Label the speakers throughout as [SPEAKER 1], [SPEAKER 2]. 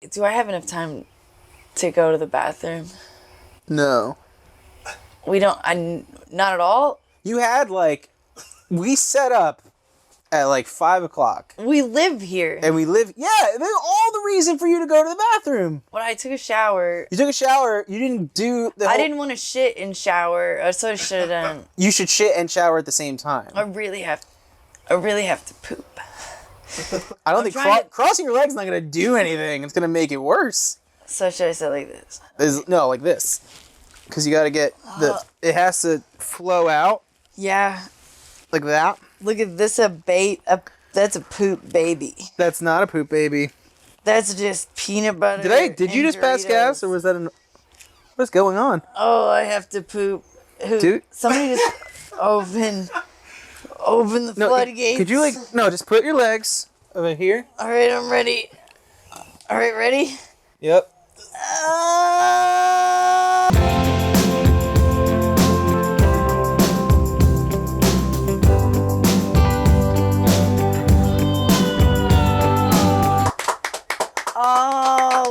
[SPEAKER 1] Do I have enough time to go to the bathroom?
[SPEAKER 2] No.
[SPEAKER 1] We don't. Not at all.
[SPEAKER 2] You had we set up at 5 o'clock.
[SPEAKER 1] We live here.
[SPEAKER 2] And we live. Yeah, that's all the reason for you to go to the bathroom.
[SPEAKER 1] When I took a shower.
[SPEAKER 2] You took a shower. You didn't do the.
[SPEAKER 1] I didn't want to shit and shower. I sort of should have done.
[SPEAKER 2] You should shit and shower at the same time.
[SPEAKER 1] I really have to poop.
[SPEAKER 2] I don't think crossing your legs is not gonna do anything. It's gonna make it worse.
[SPEAKER 1] So should I say like this?
[SPEAKER 2] No, like this. Because you gotta get it has to flow out.
[SPEAKER 1] Yeah.
[SPEAKER 2] Like that.
[SPEAKER 1] Look at this, that's a poop baby.
[SPEAKER 2] That's not a poop baby.
[SPEAKER 1] That's just peanut butter.
[SPEAKER 2] Did you just pass gas, or was that what's going on?
[SPEAKER 1] Oh, I have to poop.
[SPEAKER 2] Dude.
[SPEAKER 1] Somebody just open the floodgates.
[SPEAKER 2] Could you just put your legs over here?
[SPEAKER 1] All right, I'm ready. All right, ready?
[SPEAKER 2] Yep.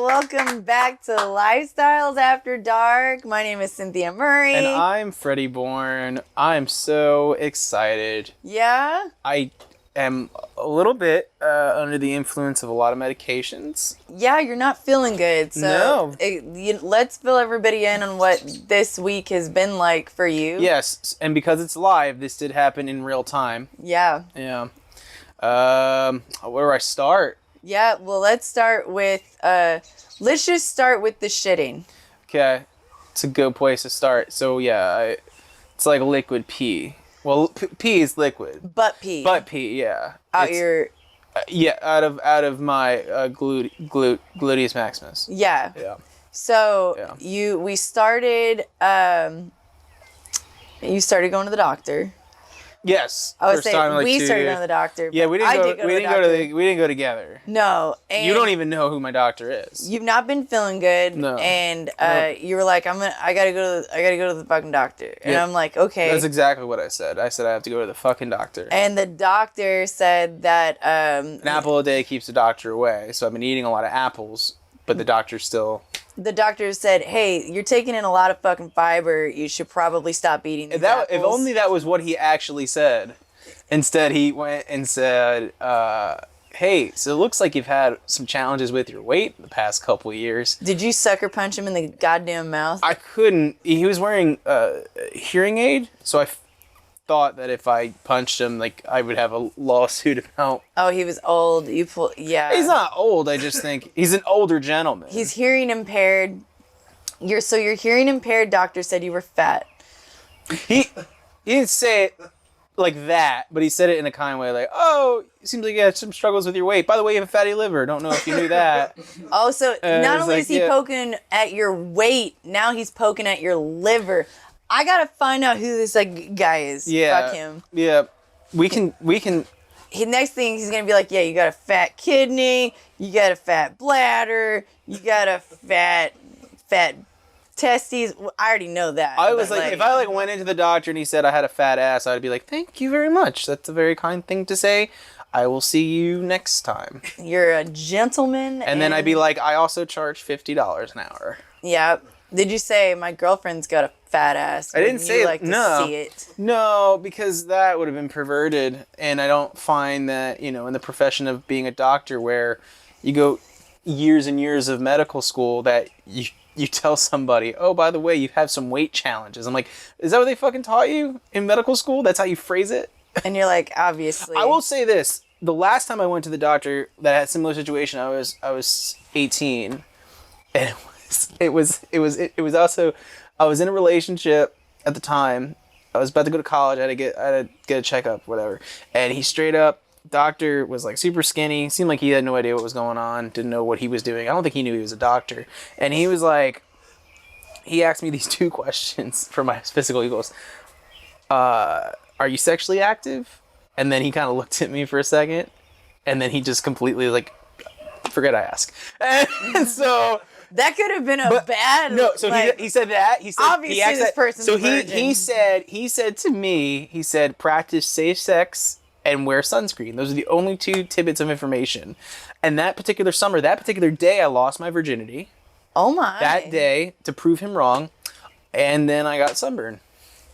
[SPEAKER 1] Welcome back to Lifestyles After Dark. My name is Cynthia Murray.
[SPEAKER 2] And I'm Freddie Bourne. I'm so excited.
[SPEAKER 1] Yeah?
[SPEAKER 2] I am a little bit under the influence of a lot of medications.
[SPEAKER 1] Yeah, you're not feeling good. So
[SPEAKER 2] no.
[SPEAKER 1] Let's fill everybody in on what this week has been like for you.
[SPEAKER 2] Yes, and because it's live, this did happen in real time.
[SPEAKER 1] Yeah.
[SPEAKER 2] Yeah. Where do I start?
[SPEAKER 1] Yeah, well, let's just start with the shitting.
[SPEAKER 2] Okay, it's a good place to start. So yeah, it's like liquid pee. Well, pee is liquid.
[SPEAKER 1] Butt pee.
[SPEAKER 2] Butt pee, yeah.
[SPEAKER 1] Out your.
[SPEAKER 2] Out of my gluteus maximus.
[SPEAKER 1] Yeah.
[SPEAKER 2] Yeah.
[SPEAKER 1] So we started. You started going to the doctor.
[SPEAKER 2] Yes.
[SPEAKER 1] I would say we started going to the doctor.
[SPEAKER 2] Yeah, we didn't go together.
[SPEAKER 1] No, and
[SPEAKER 2] you don't even know who my doctor is.
[SPEAKER 1] You've not been feeling good.
[SPEAKER 2] No.
[SPEAKER 1] And you were like, I gotta go to the fucking doctor. And I'm like, okay.
[SPEAKER 2] That's exactly what I said. I said I have to go to the fucking doctor.
[SPEAKER 1] And the doctor said that
[SPEAKER 2] an apple a day keeps the doctor away. So I've been eating a lot of apples, but the doctor still.
[SPEAKER 1] The doctor said, hey, you're taking in a lot of fucking fiber. You should probably stop eating these apples.
[SPEAKER 2] If only that was what he actually said. Instead, he went and said, hey, so it looks like you've had some challenges with your weight the past couple of years.
[SPEAKER 1] Did you sucker punch him in the goddamn mouth?
[SPEAKER 2] I couldn't. He was wearing a hearing aid, so I thought that if I punched him, I would have a lawsuit about.
[SPEAKER 1] Oh, he was old. Yeah.
[SPEAKER 2] He's not old. I just think he's an older gentleman.
[SPEAKER 1] He's hearing impaired. Your hearing impaired doctor said you were fat.
[SPEAKER 2] He didn't say it like that, but he said it in a kind way, like, "Oh, it seems like you had some struggles with your weight. By the way, you have a fatty liver. Don't know if you knew that."
[SPEAKER 1] Oh, so not only is he poking at your weight, now he's poking at your liver. I gotta find out who this guy is.
[SPEAKER 2] Yeah.
[SPEAKER 1] Fuck him.
[SPEAKER 2] Yeah. We can.
[SPEAKER 1] Next thing he's gonna be like, yeah, you got a fat kidney, you got a fat bladder, you got a fat testes. I already know that.
[SPEAKER 2] I was if I went into the doctor and he said I had a fat ass, I'd be like, thank you very much. That's a very kind thing to say. I will see you next time.
[SPEAKER 1] You're a gentleman.
[SPEAKER 2] And then I'd be like, I also charge $50 an hour.
[SPEAKER 1] Yeah. Did you say my girlfriend's got a fat ass?
[SPEAKER 2] I didn't say
[SPEAKER 1] to see it.
[SPEAKER 2] No, because that would have been perverted, and I don't find that in the profession of being a doctor, where you go years and years of medical school, that you tell somebody, oh, by the way, you have some weight challenges. I'm like, is that what they fucking taught you in medical school? That's how you phrase it?
[SPEAKER 1] And you're like, obviously.
[SPEAKER 2] I will say this: the last time I went to the doctor that had a similar situation, I was 18, and it was also, I was in a relationship at the time. I was about to go to college. I had to get a checkup, whatever. And he straight up, doctor was super skinny. Seemed like he had no idea what was going on. Didn't know what he was doing. I don't think he knew he was a doctor. And he was like, he asked me these two questions for my physical. He goes, are you sexually active? And then he kind of looked at me for a second. And then he just completely forget I asked. And so...
[SPEAKER 1] That could have been a bad.
[SPEAKER 2] No, so he said that. He said
[SPEAKER 1] obviously this person's
[SPEAKER 2] so
[SPEAKER 1] a virgin.
[SPEAKER 2] he said to me, he said practice safe sex and wear sunscreen. Those are the only 2 tidbits of information. And that particular summer, that particular day, I lost my virginity.
[SPEAKER 1] Oh my.
[SPEAKER 2] That day, to prove him wrong. And then I got sunburned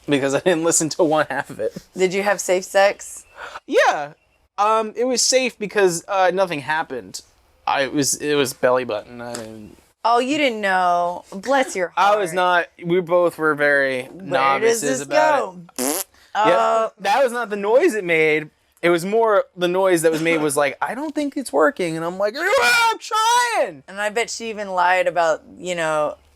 [SPEAKER 2] because I didn't listen to one half of it.
[SPEAKER 1] Did you have safe sex?
[SPEAKER 2] Yeah. It was safe because nothing happened. It was belly button.
[SPEAKER 1] Oh, you didn't know. Bless your heart.
[SPEAKER 2] I was not. We both were very novices about it. Yeah, that was not the noise it made. It was more the noise that was made was like, I don't think it's working. And I'm like, I'm trying.
[SPEAKER 1] And I bet she even lied about,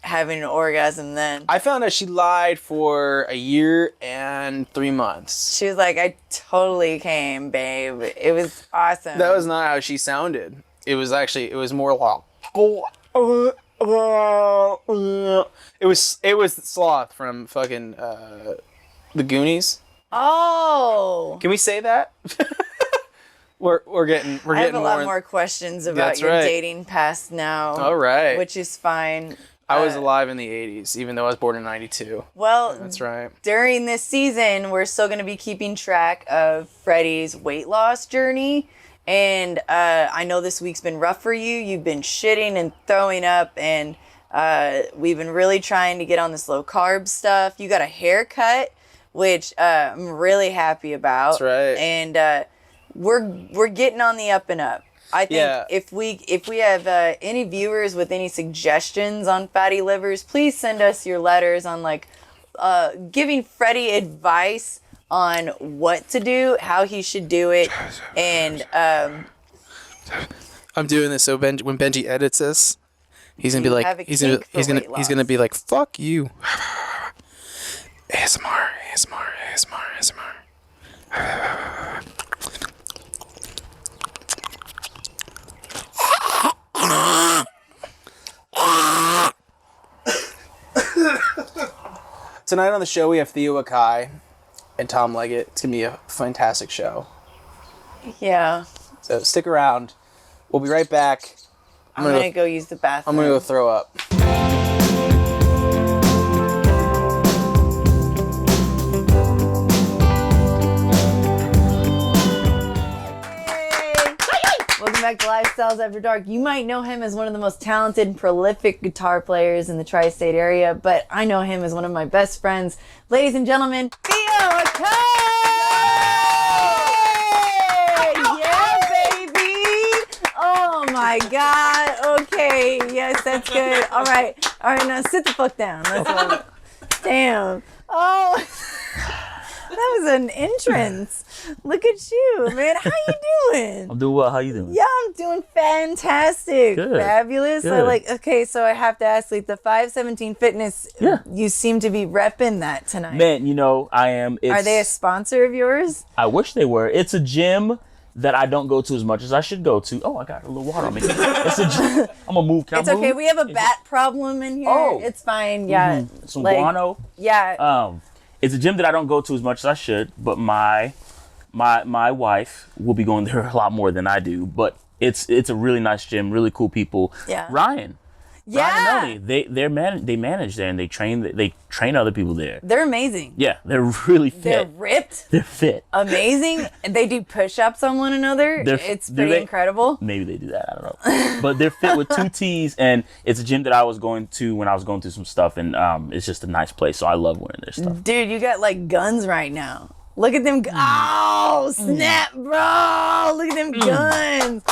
[SPEAKER 1] having an orgasm then.
[SPEAKER 2] I found out she lied for a year and 3 months.
[SPEAKER 1] She was like, I totally came, babe. It was awesome.
[SPEAKER 2] That was not how she sounded. It was more like, it was Sloth from fucking the Goonies.
[SPEAKER 1] Oh.
[SPEAKER 2] Can we say that? we're getting
[SPEAKER 1] I have a lot more questions about your dating past now.
[SPEAKER 2] All right.
[SPEAKER 1] Which is fine.
[SPEAKER 2] I was alive in the 80s, even though I was born in 92.
[SPEAKER 1] Well,
[SPEAKER 2] that's right.
[SPEAKER 1] During this season, we're still going to be keeping track of Freddie's weight loss journey. And I know this week's been rough for you. You've been shitting and throwing up, and we've been really trying to get on this low carb stuff. You got a haircut, which I'm really happy about.
[SPEAKER 2] That's right.
[SPEAKER 1] And we're getting on the up and up. I think if we have any viewers with any suggestions on fatty livers, please send us your letters on giving Freddie advice on what to do, how he should do it, and
[SPEAKER 2] I'm doing this so when Benji edits this, he's gonna be like he's gonna be like, fuck you. ASMR. Tonight on the show we have Theo Akai and Tom Leggett. It's gonna be a fantastic show.
[SPEAKER 1] Yeah.
[SPEAKER 2] So stick around. We'll be right back.
[SPEAKER 1] I'm gonna go use the bathroom.
[SPEAKER 2] I'm gonna go throw up.
[SPEAKER 1] Welcome back to Lifestyles After Dark. You might know him as one of the most talented and prolific guitar players in the tri-state area, but I know him as one of my best friends. Ladies and gentlemen, Theo Akai! Yeah, baby! Oh my God. Okay. Yes, that's good. All right. Now sit the fuck down. That's what. Damn. Oh. That was an entrance. Look at you, man. How you doing?
[SPEAKER 3] I'm doing well. How you doing?
[SPEAKER 1] Yeah, I'm doing fantastic.
[SPEAKER 3] Good.
[SPEAKER 1] Fabulous.
[SPEAKER 3] Good.
[SPEAKER 1] Okay, so I have to ask, the 517 Fitness,
[SPEAKER 3] Yeah.
[SPEAKER 1] You seem to be repping that tonight.
[SPEAKER 3] Man, I am.
[SPEAKER 1] Are they a sponsor of yours?
[SPEAKER 3] I wish they were. It's a gym that I don't go to as much as I should go to. Oh, I got a little water on me. It's a gym. I'm going to move.
[SPEAKER 1] It's okay. We have a bat problem in here.
[SPEAKER 3] Oh.
[SPEAKER 1] It's fine. Yeah.
[SPEAKER 3] Some guano.
[SPEAKER 1] Yeah.
[SPEAKER 3] It's a gym that I don't go to as much as I should, but my wife will be going there a lot more than I do. But it's a really nice gym, really cool people.
[SPEAKER 1] Yeah.
[SPEAKER 3] Ryan
[SPEAKER 1] Yeah.
[SPEAKER 3] and Melanie, they manage there and they train other people there.
[SPEAKER 1] They're amazing.
[SPEAKER 3] Yeah, they're really fit.
[SPEAKER 1] They're ripped.
[SPEAKER 3] They're fit.
[SPEAKER 1] Amazing. They do push-ups on one another. It's pretty incredible.
[SPEAKER 3] Maybe they do that. I don't know. But they're fit with 2 T's, and it's a gym that I was going to when I was going through some stuff, and it's just a nice place, so I love wearing their stuff.
[SPEAKER 1] Dude, you got guns right now. Look at them. Oh, snap, bro. Look at them guns.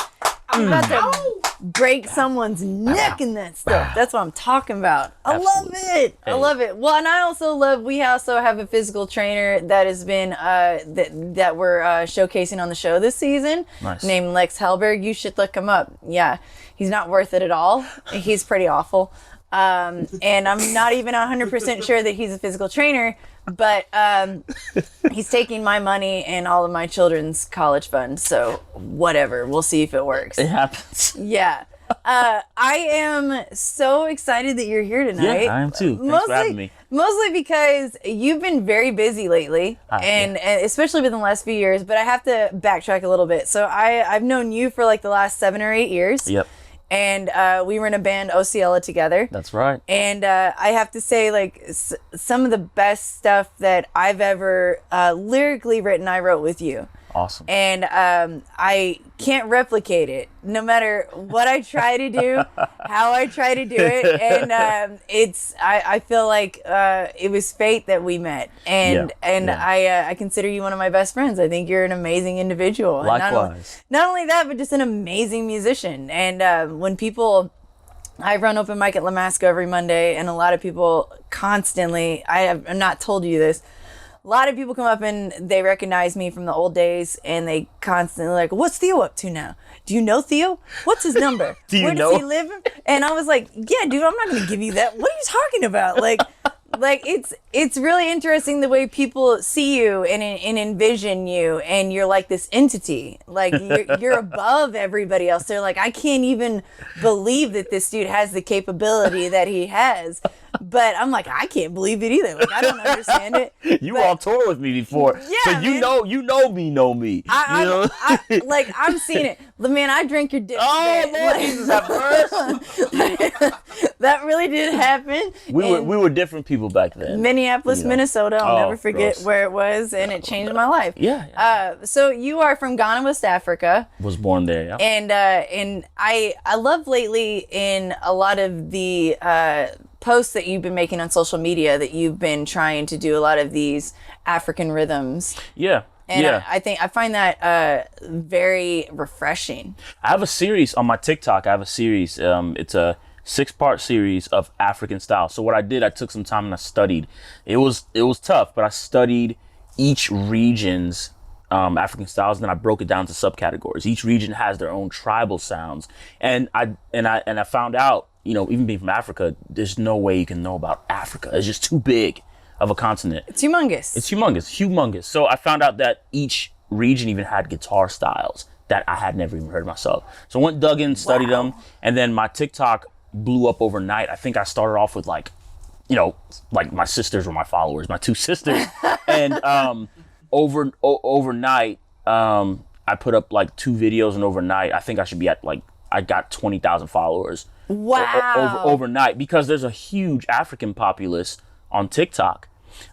[SPEAKER 1] I'm about to break someone's neck in that stuff. That's what I'm talking about. I love it. I love it. Well, and we also have a physical trainer that has been, that we're showcasing on the show this season.
[SPEAKER 3] Nice.
[SPEAKER 1] Named Lex Hellberg. You should look him up. Yeah. He's not worth it at all. He's pretty awful. And I'm not even 100% sure that he's a physical trainer, but he's taking my money and all of my children's college funds. So whatever, we'll see if it works.
[SPEAKER 3] It happens.
[SPEAKER 1] Yeah. I am so excited that you're here tonight.
[SPEAKER 3] Yeah, I am too. Thanks for having me.
[SPEAKER 1] Mostly because you've been very busy lately, and especially within the last few years, but I have to backtrack a little bit. So I've known you for the last 7 or 8 years.
[SPEAKER 3] Yep.
[SPEAKER 1] And we were in a band, Osceola, together.
[SPEAKER 3] That's right.
[SPEAKER 1] And I have to say, some of the best stuff that I've ever lyrically written, I wrote with you.
[SPEAKER 3] Awesome.
[SPEAKER 1] And I can't replicate it, no matter what I try to do, how I try to do it. And I feel like it was fate that we met. And I consider you one of my best friends. I think you're an amazing individual.
[SPEAKER 3] Likewise.
[SPEAKER 1] And not only that, but just an amazing musician. And when people... I run open mic at La Masco every Monday, and a lot of people constantly, I'm not told you this, a lot of people come up and they recognize me from the old days, and they constantly like, what's Theo up to now? Do you know Theo? What's his number?
[SPEAKER 3] Where
[SPEAKER 1] does he live? And I was like, yeah, dude, I'm not going to give you that. What are you talking about? Like it's really interesting the way people see you and envision you, and you're like this entity, like you're above everybody else. They're like, I can't even believe that this dude has the capability that he has. But I'm like, I can't believe it either. Like, I don't understand it.
[SPEAKER 3] You were on tour with me before,
[SPEAKER 1] yeah,
[SPEAKER 3] so you know me.
[SPEAKER 1] I'm seeing it. Man, I drank your dick.
[SPEAKER 3] Oh, Lord Jesus, at first.
[SPEAKER 1] That really did happen.
[SPEAKER 3] We were different people back then.
[SPEAKER 1] Minneapolis, Minnesota. I'll never forget
[SPEAKER 3] gross.
[SPEAKER 1] where it was, and it changed my life.
[SPEAKER 3] Yeah.
[SPEAKER 1] So you are from Ghana, West Africa.
[SPEAKER 3] Was born there, yeah.
[SPEAKER 1] And I love lately in a lot of the posts that you've been making on social media that you've been trying to do a lot of these African rhythms.
[SPEAKER 3] Yeah.
[SPEAKER 1] And
[SPEAKER 3] yeah.
[SPEAKER 1] I find that very refreshing.
[SPEAKER 3] I have a series on my TikTok. It's a 6-part series of African style. So what I did, I took some time and I studied. It was tough, but I studied each region's African styles, and then I broke it down to subcategories. Each region has their own tribal sounds, and I found out, even being from Africa, there's no way you can know about Africa. It's just too big of a continent.
[SPEAKER 1] It's humongous.
[SPEAKER 3] It's humongous. So I found out that each region even had guitar styles that I had never even heard myself. So I went, dug in, studied them, and then my TikTok blew up overnight. I think I started off with like my sisters were my followers, my 2 sisters, and overnight, I put up like 2 videos, and overnight, I think I should be at I got 20,000 followers.
[SPEAKER 1] Wow.
[SPEAKER 3] Overnight, because there's a huge African populace on TikTok.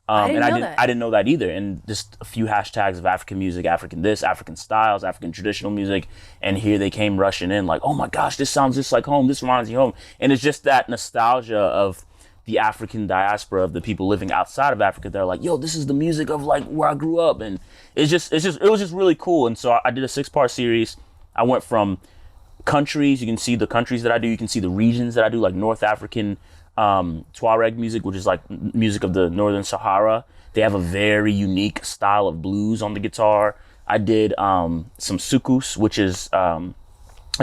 [SPEAKER 3] I didn't know that either. And just a few hashtags of African music, African this, African styles, African traditional music. And here they came rushing in like, oh my gosh, this sounds just like home. This reminds me of home. And it's just that nostalgia of the African diaspora, of the people living outside of Africa. They're like, yo, this is the music of like where I grew up. And it was just really cool. And so I did a 6-part series. I went from countries. You can see the countries that I do. You can see the regions that I do, like North African Tuareg music, which is like music of the Northern Sahara. They have a very unique style of blues on the guitar. I did some soukous, which is a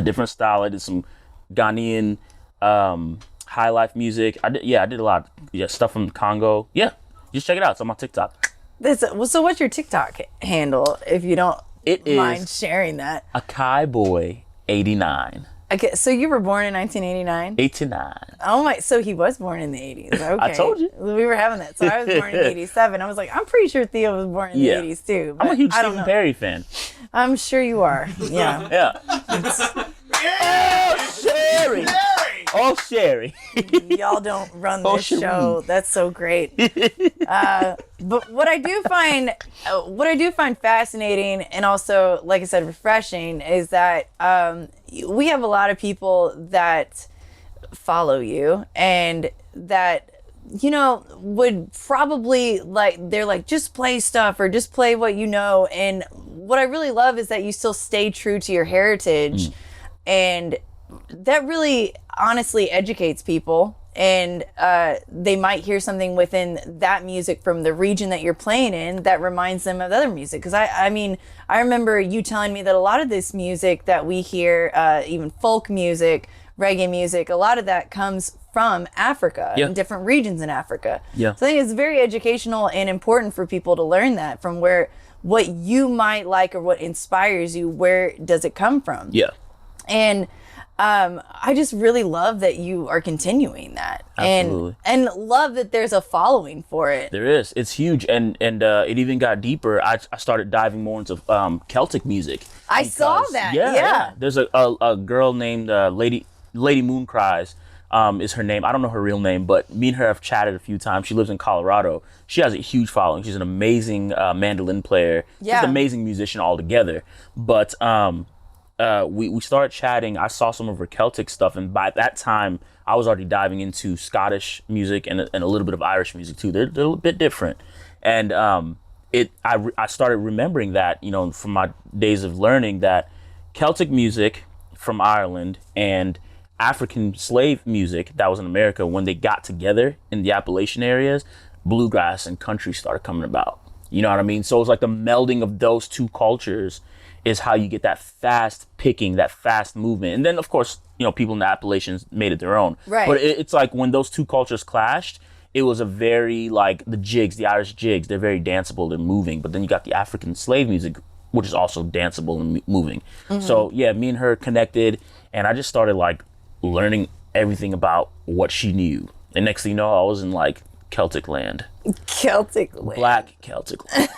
[SPEAKER 3] different style. I did some Ghanaian high life music. I did a lot. Stuff from Congo. Yeah, just check it out. It's on my TikTok.
[SPEAKER 1] So what's your TikTok handle, if you don't mind sharing that?
[SPEAKER 3] Akai Boy 89.
[SPEAKER 1] Okay, so you were born in 1989?
[SPEAKER 3] 89.
[SPEAKER 1] Oh my, so he was born in the 80s. Okay.
[SPEAKER 3] I told you.
[SPEAKER 1] We were having that. So I was born in 87. I was like, I'm pretty sure Theo was born in the 80s too.
[SPEAKER 3] I'm a huge Stephen Perry fan.
[SPEAKER 1] I'm sure you are. Yeah.
[SPEAKER 3] Yeah. Sherry. Oh, Sherry.
[SPEAKER 1] Y'all don't run this show. That's so great. But what I do find fascinating, and also, like I said, refreshing, is that we have a lot of people that follow you and that would probably they're like, just play stuff or just play what you know. And what I really love is that you still stay true to your heritage, and that really honestly educates people. And they might hear something within that music from the region that you're playing in that reminds them of other music. Because I remember you telling me that a lot of this music that we hear, even folk music, reggae music, a lot of that comes from Africa and different regions in Africa. Yeah. So I think it's very educational and important for people to learn that from what you might like or what inspires you, where does it come from?
[SPEAKER 3] Yeah.
[SPEAKER 1] And I just really love that you are continuing that.
[SPEAKER 3] Absolutely.
[SPEAKER 1] And love that there's a following for it.
[SPEAKER 3] There is. It's huge. And it even got deeper. I started diving more into Celtic music.
[SPEAKER 1] I saw that. Yeah.
[SPEAKER 3] There's a girl named Lady Mooncries. is her name. I don't know her real name, but me and her have chatted a few times. She lives in Colorado. She has a huge following. She's an amazing mandolin player.
[SPEAKER 1] Yeah.
[SPEAKER 3] Just an amazing musician altogether. But we started chatting. I saw some of her Celtic stuff, and by that time, I was already diving into Scottish music and a little bit of Irish music too. They're a bit different, and I started remembering that, you know, from my days of learning, that Celtic music from Ireland and African slave music that was in America, when they got together in the Appalachian areas, bluegrass and country started coming about. You know what I mean? So it's like the melding of those two cultures is how you get that fast picking, that fast movement. And then, of course, you know, people in the Appalachians made it their own.
[SPEAKER 1] Right.
[SPEAKER 3] But it's like when those two cultures clashed, it was a very, like, the jigs, the Irish jigs, they're very danceable, they're moving. But then you got the African slave music, which is also danceable and moving. Mm-hmm. So, yeah, me and her connected, and I just started, like, learning everything about what she knew. And next thing you know, I was in, like, Celtic land.
[SPEAKER 1] Celtic land.
[SPEAKER 3] Black Celtic land.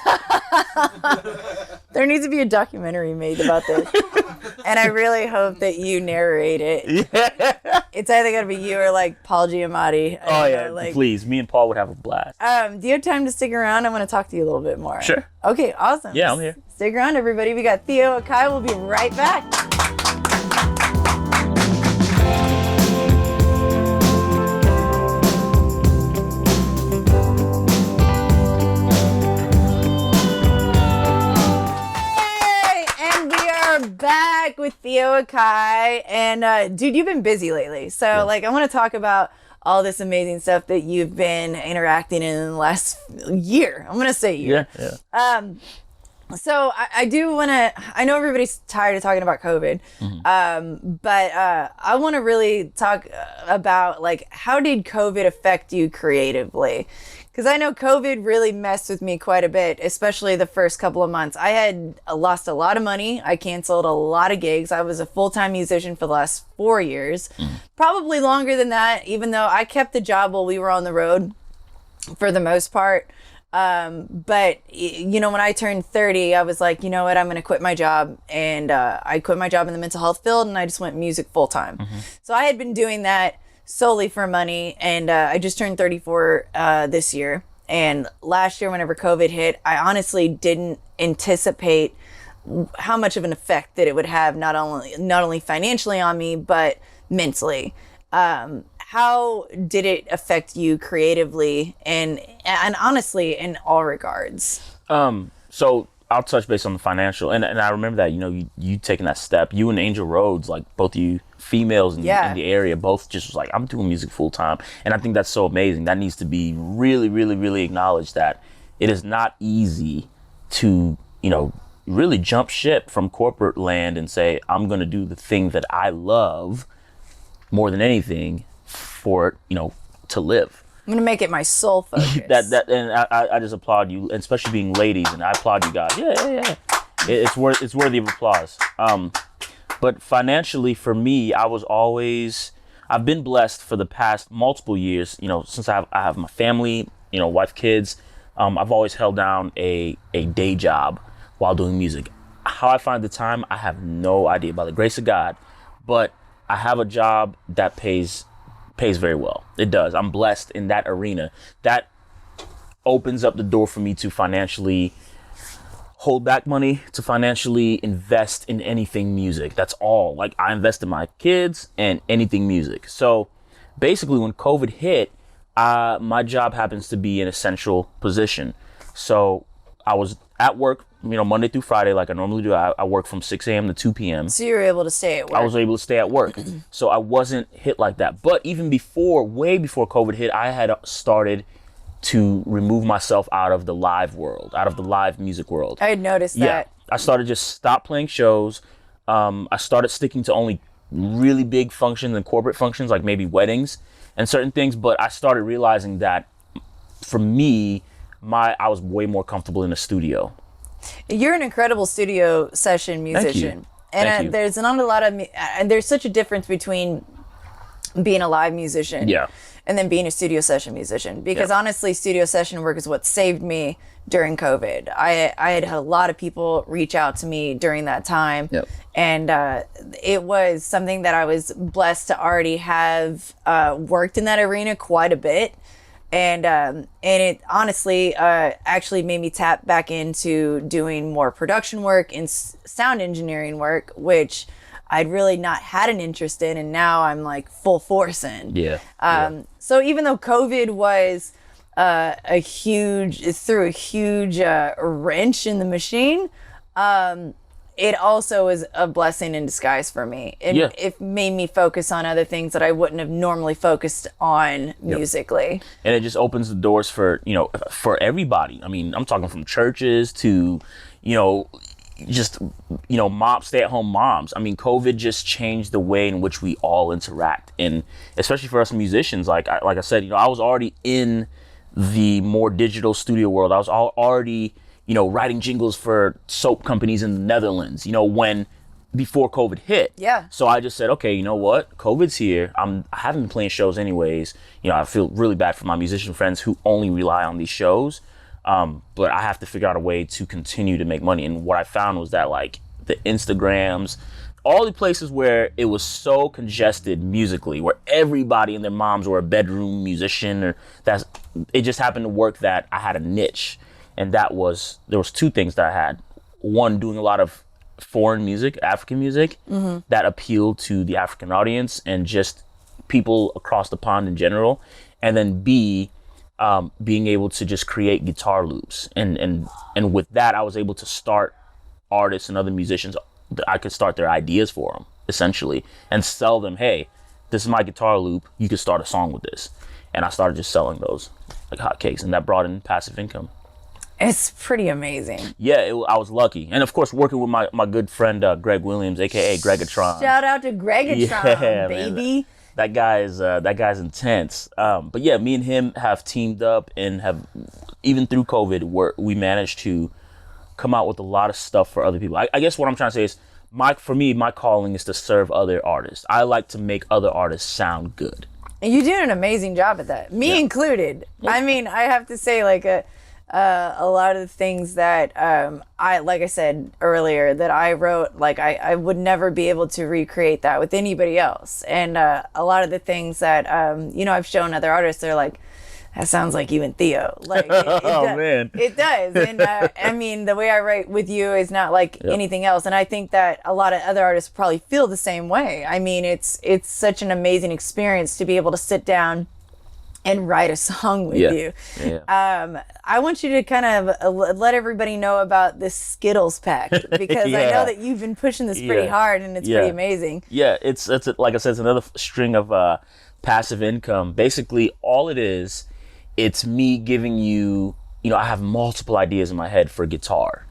[SPEAKER 1] There needs to be a documentary made about this. And I really hope that you narrate it. Yeah. It's either going to be you or like Paul Giamatti.
[SPEAKER 3] Oh, yeah. Like, please. Me and Paul would have a blast.
[SPEAKER 1] Do you have time to stick around? I want to talk to you a little bit more.
[SPEAKER 3] Sure.
[SPEAKER 1] Okay, awesome.
[SPEAKER 3] Yeah, I'm here.
[SPEAKER 1] Stick around, everybody. We got Theo Akai. We'll be right back. Back with Theo Akai, and dude, you've been busy lately, so like I want to talk about all this amazing stuff that you've been interacting in the last year. I'm gonna say year.
[SPEAKER 3] Yeah.
[SPEAKER 1] So I do want to, I know everybody's tired of talking about COVID, but I want to really talk about like, how did COVID affect you creatively? Because I know COVID really messed with me quite a bit, especially the first couple of months. I had lost a lot of money. I canceled a lot of gigs. I was a full-time musician for the last 4 years, probably longer than that, even though I kept the job while we were on the road for the most part. But you know, when I turned 30, I was like, you know what, I'm going to quit my job. And I quit my job in the mental health field, and I just went music full-time. So I had been doing that solely for money, and I just turned 34 this year. And last year, whenever COVID hit, I honestly didn't anticipate how much of an effect that it would have, not only financially on me, but mentally. How did it affect you creatively and honestly in all regards?
[SPEAKER 3] So I'll touch base on the financial, and I remember that, you know, you taking that step, you and Angel Rhodes, like both of you females in the area, both just was like, I'm doing music full time. And I think that's so amazing. That needs to be really, really, really acknowledged, that it is not easy to, you know, really jump ship from corporate land and say, I'm going to do the thing that I love more than anything for, you know, to live.
[SPEAKER 1] I'm gonna make it my sole focus.
[SPEAKER 3] And I just applaud you, especially being ladies, and I applaud you guys. Yeah. It's worthy of applause. But financially, for me, I've been blessed for the past multiple years. You know, since I have my family, you know, wife, kids. I've always held down a day job while doing music. How I find the time, I have no idea, by the grace of God. But I have a job that pays very well. It does. I'm blessed in that arena. That opens up the door for me to financially hold back money, to financially invest in anything music. That's all. Like, I invest in my kids and anything music. So basically, when COVID hit, my job happens to be an essential position. So I was at work, you know, Monday through Friday, like I normally do. I work from 6 a.m. to 2 p.m.
[SPEAKER 1] So you were able to stay at work.
[SPEAKER 3] I was able to stay at work. So I wasn't hit like that. But even before, way before COVID hit, I had started to remove myself out of the live world, out of the live music world.
[SPEAKER 1] I had noticed that.
[SPEAKER 3] I started just stop playing shows. I started sticking to only really big functions and corporate functions, like maybe weddings and certain things. But I started realizing that for me, I was way more comfortable in a studio.
[SPEAKER 1] You're an incredible studio session musician.
[SPEAKER 3] Thank you.
[SPEAKER 1] There's not a lot of, and there's such a difference between being a live musician and then being a studio session musician. Because honestly, studio session work is what saved me during COVID. I had a lot of people reach out to me during that time. And it was something that I was blessed to already have worked in that arena quite a bit. And it honestly actually made me tap back into doing more production work and sound engineering work, which I'd really not had an interest in, and now I'm like full force in. So even though COVID was threw a huge wrench in the machine, it also is a blessing in disguise for me. It made me focus on other things that I wouldn't have normally focused on musically.
[SPEAKER 3] And it just opens the doors for, for everybody. I mean, I'm talking from churches to, just, stay-at-home moms. I mean, COVID just changed the way in which we all interact. And especially for us musicians, like I said, I was already in the more digital studio world. I was already writing jingles for soap companies in the Netherlands, before COVID hit. So I just said, okay, you know what? COVID's here. I haven't been playing shows anyways. I feel really bad for my musician friends who only rely on these shows. But I have to figure out a way to continue to make money. And what I found was that like the Instagrams, all the places where it was so congested musically, where everybody and their moms were a bedroom musician, it just happened to work that I had a niche. And there was two things that I had. One, doing a lot of foreign music, African music, that appealed to the African audience and just people across the pond in general. And then B, being able to just create guitar loops. And with that, I was able to start artists and other musicians. I could start their ideas for them, essentially, and sell them, hey, this is my guitar loop. You could start a song with this. And I started just selling those like hotcakes, and that brought in passive income.
[SPEAKER 1] It's pretty amazing.
[SPEAKER 3] Yeah, I was lucky. And of course, working with my good friend, Greg Williams, AKA Gregatron.
[SPEAKER 1] Shout out to Gregatron, baby.
[SPEAKER 3] Man, that guy's intense. But yeah, me and him have teamed up and have, even through COVID, we managed to come out with a lot of stuff for other people. I guess what I'm trying to say is, for me, my calling is to serve other artists. I like to make other artists sound good.
[SPEAKER 1] And you do an amazing job at that, me included. I mean, I have to say, like a lot of the things that like I said earlier, that I wrote, like I would never be able to recreate that with anybody else. And a lot of the things that I've shown other artists, they're like, that sounds like you and Theo. Like,
[SPEAKER 3] man,
[SPEAKER 1] it does. And I mean, the way I write with you is not like anything else. And I think that a lot of other artists probably feel the same way. I mean, it's such an amazing experience to be able to sit down and write a song with you. I want you to kind of let everybody know about this Skittles pack, because I know that you've been pushing this pretty hard, and it's pretty amazing. Yeah,
[SPEAKER 3] it's like I said, it's another string of passive income. Basically, all it is, it's me giving you, I have multiple ideas in my head for guitar.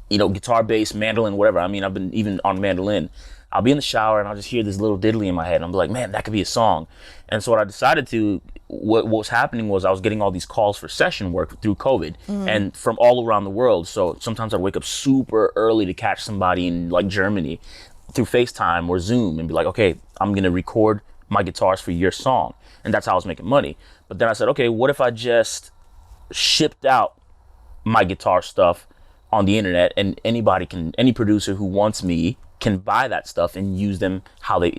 [SPEAKER 3] Guitar, bass, mandolin, whatever. I mean, I've been even on mandolin. I'll be in the shower and I'll just hear this little diddly in my head. And I'll be like, man, that could be a song. And so what I decided what was happening was I was getting all these calls for session work through COVID and from all around the world. So sometimes I'd wake up super early to catch somebody in like Germany through FaceTime or Zoom and be like, okay, I'm going to record my guitars for your song. And that's how I was making money. But then I said, okay, what if I just shipped out my guitar stuff on the internet, and any producer who wants me can buy that stuff and use them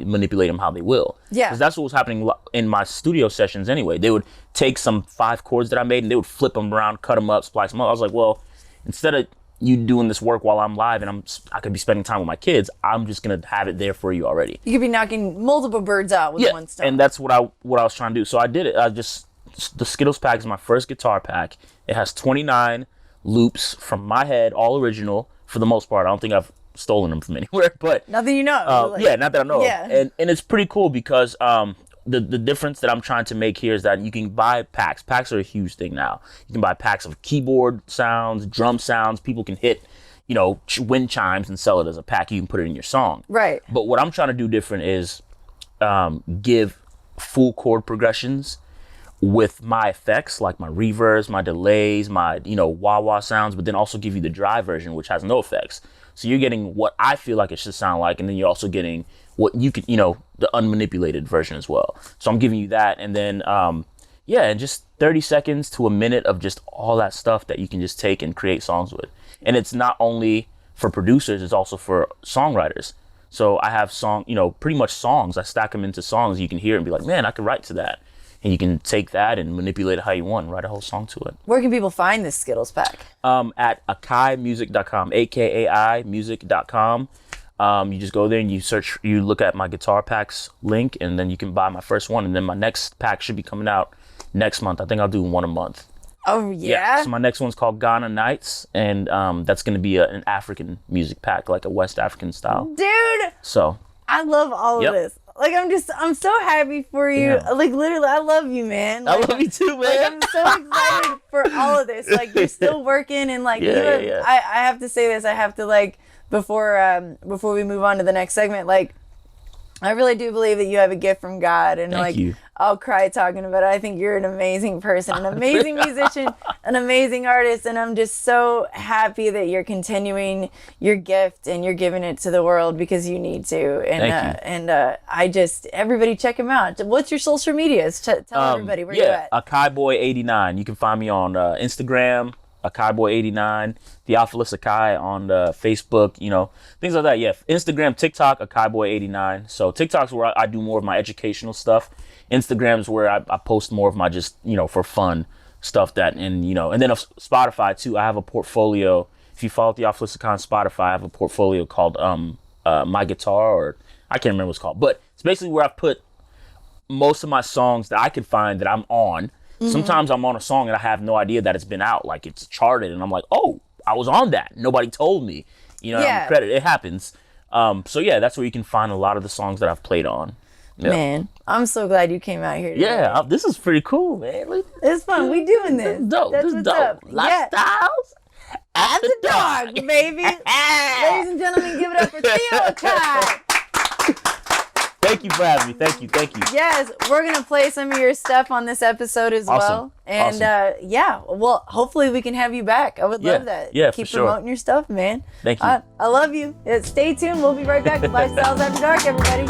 [SPEAKER 3] manipulate them how they will. Yeah. Because that's what was happening in my studio sessions anyway. They would take some 5 chords that I made and they would flip them around, cut them up, splice them up. I was like, well, instead of you doing this work while I'm live and I could be spending time with my kids, I'm just gonna have it there for you already.
[SPEAKER 1] You could be knocking multiple birds out with one stone.
[SPEAKER 3] And that's what I was trying to do. So I did it. The Skittles pack is my first guitar pack. It has 29 loops from my head, all original for the most part. I don't think I've stolen them from anywhere, but
[SPEAKER 1] nothing you know.
[SPEAKER 3] Not that I know of. And it's pretty cool because the difference that I'm trying to make here is that you can buy packs. Packs are a huge thing now. You can buy packs of keyboard sounds, drum sounds. People can hit, wind chimes and sell it as a pack. You can put it in your song. Right. But what I'm trying to do different is give full chord progressions with my effects, like my reverbs, my delays, my wah-wah sounds, but then also give you the dry version, which has no effects. So you're getting what I feel like it should sound like, and then you're also getting what you can, the unmanipulated version as well. So I'm giving you that, and then and just 30 seconds to a minute of just all that stuff that you can just take and create songs with. And it's not only for producers, it's also for songwriters. So I have pretty much songs. I stack them into songs. You can hear it and be like, man, I could write to that. And you can take that and manipulate it how you want and write a whole song to it.
[SPEAKER 1] Where can people find this Skittles pack?
[SPEAKER 3] At akaimusic.com, AKAI music.com. You just go there and you look at my guitar packs link, and then you can buy my first one. And then my next pack should be coming out next month. I think I'll do one a month.
[SPEAKER 1] Oh, yeah?
[SPEAKER 3] So my next one's called Ghana Nights, and that's going to be an African music pack, like a West African style.
[SPEAKER 1] Dude!
[SPEAKER 3] So
[SPEAKER 1] I love all of this. Like, I'm so happy for you.
[SPEAKER 3] Yeah.
[SPEAKER 1] Like, literally, I love you, man. Like,
[SPEAKER 3] I love you too, man.
[SPEAKER 1] Like, I'm so excited for all of this. Like, you're still working, and like, I have to say this. I have to, like, before we move on to the next segment, like, I really do believe that you have a gift from God, and
[SPEAKER 3] Thank you.
[SPEAKER 1] I'll cry talking about it. I think you're an amazing person, an amazing musician, an amazing artist, and I'm just so happy that you're continuing your gift and you're giving it to the world because you need to. And everybody check him out. What's your social medias? Tell everybody where you're at.
[SPEAKER 3] AkaiBoy89. You can find me on Instagram, AkaiBoy89, Theophilus Akai on Facebook, things like that. Yeah, Instagram, TikTok, AkaiBoy89. So TikTok's where I do more of my educational stuff. Instagram's where I post more of my just, for fun stuff and then Spotify too. I have a portfolio. If you follow Theophilus Akai on Spotify, I have a portfolio called My Guitar, or I can't remember what it's called, but it's basically where I put most of my songs that I can find that I'm on. Mm-hmm. Sometimes I'm on a song and I have no idea that it's been out. Like, it's charted and I'm like, oh, I was on that. Nobody told me. Credit. It happens. That's where you can find a lot of the songs that I've played on. Yeah.
[SPEAKER 1] Man, I'm so glad you came out here today.
[SPEAKER 3] Yeah, this is pretty cool, man.
[SPEAKER 1] It's fun. We doing this.
[SPEAKER 3] This is dope.
[SPEAKER 1] That's
[SPEAKER 3] this is dope.
[SPEAKER 1] up.
[SPEAKER 3] Lifestyles
[SPEAKER 1] after dark, baby. Ladies and gentlemen, give it up for Theo Akai.
[SPEAKER 3] Thank you for having me. Thank you.
[SPEAKER 1] Yes, we're going to play some of your stuff on this episode as well. And well, hopefully we can have you back. I would love that.
[SPEAKER 3] Yeah,
[SPEAKER 1] Keep
[SPEAKER 3] for sure.
[SPEAKER 1] promoting your stuff, man.
[SPEAKER 3] Thank you.
[SPEAKER 1] I love you. Stay tuned. We'll be right back with Lifestyles After Dark, everybody.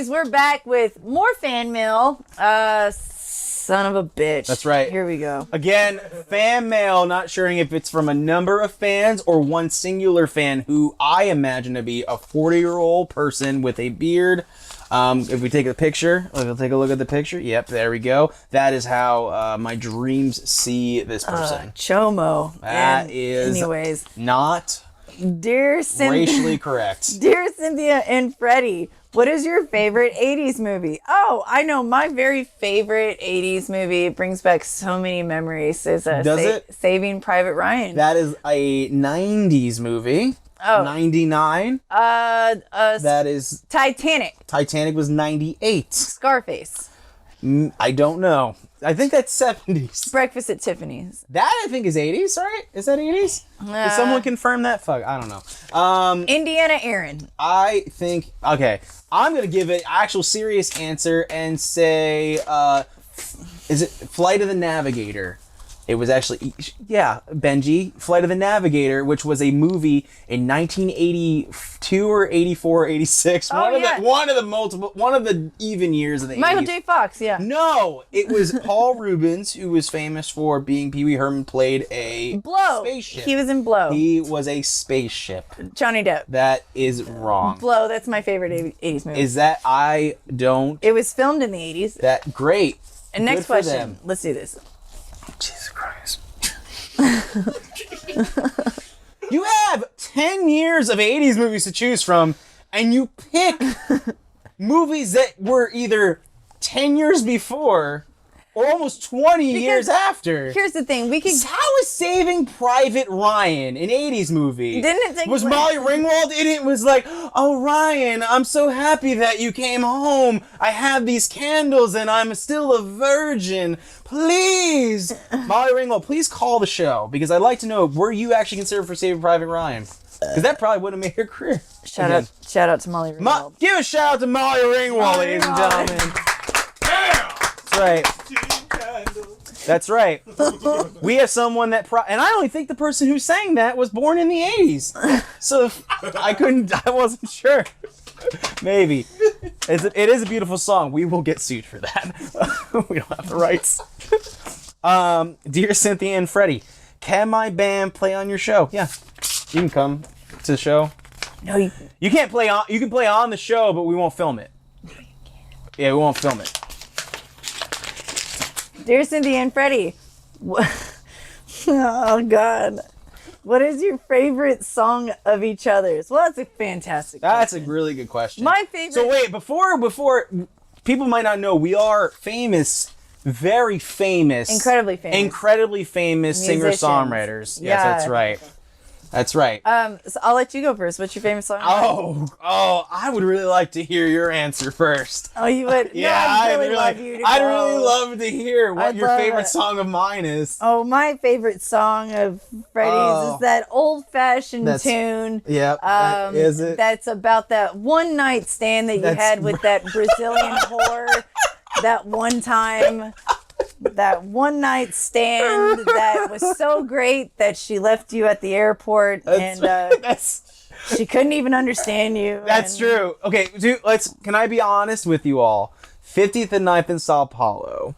[SPEAKER 1] We're back with more fan mail. Son of a bitch.
[SPEAKER 2] That's right.
[SPEAKER 1] Here we go.
[SPEAKER 2] Again, fan mail, not sure if it's from a number of fans or one singular fan who I imagine to be a 40-year-old person with a beard. If we take a picture, we'll take a look at the picture. Yep, there we go. That is how my dreams see this person.
[SPEAKER 1] Chomo.
[SPEAKER 2] That is
[SPEAKER 1] anyways.
[SPEAKER 2] Not
[SPEAKER 1] Dear
[SPEAKER 2] racially correct.
[SPEAKER 1] Dear Cynthia and Freddie, what is your favorite 80s movie? Oh, I know. My very favorite 80s movie, it brings back so many memories, is
[SPEAKER 2] Saving
[SPEAKER 1] Private Ryan.
[SPEAKER 2] That is a 90s movie.
[SPEAKER 1] Oh.
[SPEAKER 2] 99. That is... Titanic was 98.
[SPEAKER 1] Scarface.
[SPEAKER 2] I don't know. I think that's 70s.
[SPEAKER 1] Breakfast at Tiffany's.
[SPEAKER 2] That I think is 80s, right? Is that 80s? Did someone confirm that? Fuck, I don't know.
[SPEAKER 1] Indiana Aaron.
[SPEAKER 2] I think, okay, I'm going to give an actual serious answer and say, is it Flight of the Navigator? It was actually, yeah, Benji, Flight of the Navigator, which was a movie in 1982 or 84 or 86.
[SPEAKER 1] Oh,
[SPEAKER 2] One of the even years of the 80s.
[SPEAKER 1] Michael J. Fox, yeah.
[SPEAKER 2] No, it was Paul Rubens, who was famous for being Pee Wee Herman, played a
[SPEAKER 1] Blow.
[SPEAKER 2] spaceship.
[SPEAKER 1] He was in Blow.
[SPEAKER 2] He was a spaceship.
[SPEAKER 1] Johnny Depp.
[SPEAKER 2] That is wrong.
[SPEAKER 1] Blow, that's my favorite 80s movie.
[SPEAKER 2] Is that, I don't...
[SPEAKER 1] It was filmed in the 80s.
[SPEAKER 2] That, great.
[SPEAKER 1] And next
[SPEAKER 2] Good for
[SPEAKER 1] question.
[SPEAKER 2] them.
[SPEAKER 1] Let's do this.
[SPEAKER 2] Jesus Christ. You have 10 years of 80s movies to choose from, and you pick movies that were either 10 years before or almost 20 years after.
[SPEAKER 1] Here's the thing, we could...
[SPEAKER 2] How is Saving Private Ryan an 80s movie?
[SPEAKER 1] Didn't it take
[SPEAKER 2] Was Molly Ringwald in it? It was like, oh, Ryan, I'm so happy that you came home. I have these candles and I'm still a virgin. Please. Molly Ringwald, please call the show because I'd like to know, were you actually considered for Saving Private Ryan? Because that probably would have made her career.
[SPEAKER 1] Shout out to Molly Ringwald.
[SPEAKER 2] Give a shout out to Molly Ringwald, ladies and gentlemen. That's right. That's right. We have someone that and I only think the person who sang that was born in the 80s. So I wasn't sure. Maybe. It is a beautiful song. We will get sued for that. We don't have the rights. Dear Cynthia and Freddie, can my band play on your show? Yeah. You can come to the show.
[SPEAKER 1] No, you
[SPEAKER 2] can't play on. You can play on the show, but we won't film it. No, you can't. Yeah, we won't film it.
[SPEAKER 1] Dear Cynthia and Freddie, oh God, what is your favorite song of each other's? Well, that's a fantastic question.
[SPEAKER 2] That's a really good question.
[SPEAKER 1] My favorite...
[SPEAKER 2] So wait, before people might not know, we are famous, very famous,
[SPEAKER 1] incredibly famous
[SPEAKER 2] singer-songwriters. Yes,
[SPEAKER 1] Yeah.
[SPEAKER 2] that's right. That's right.
[SPEAKER 1] So I'll let you go first. What's your favorite song?
[SPEAKER 2] Oh, I would really like to hear your answer first.
[SPEAKER 1] Oh, you would?
[SPEAKER 2] Yeah,
[SPEAKER 1] I'd really love you to
[SPEAKER 2] I'd
[SPEAKER 1] go.
[SPEAKER 2] really love to hear what your favorite song of mine is.
[SPEAKER 1] Oh, my favorite song of Freddie's is that old-fashioned tune.
[SPEAKER 2] Yep, is it?
[SPEAKER 1] That's about that one night stand that you had with that Brazilian whore that one time. That one night stand that was so great that she left you at the airport and she couldn't even understand you.
[SPEAKER 2] That's true. Okay, dude, can I be honest with you all? 50th and 9th in Sao Paulo.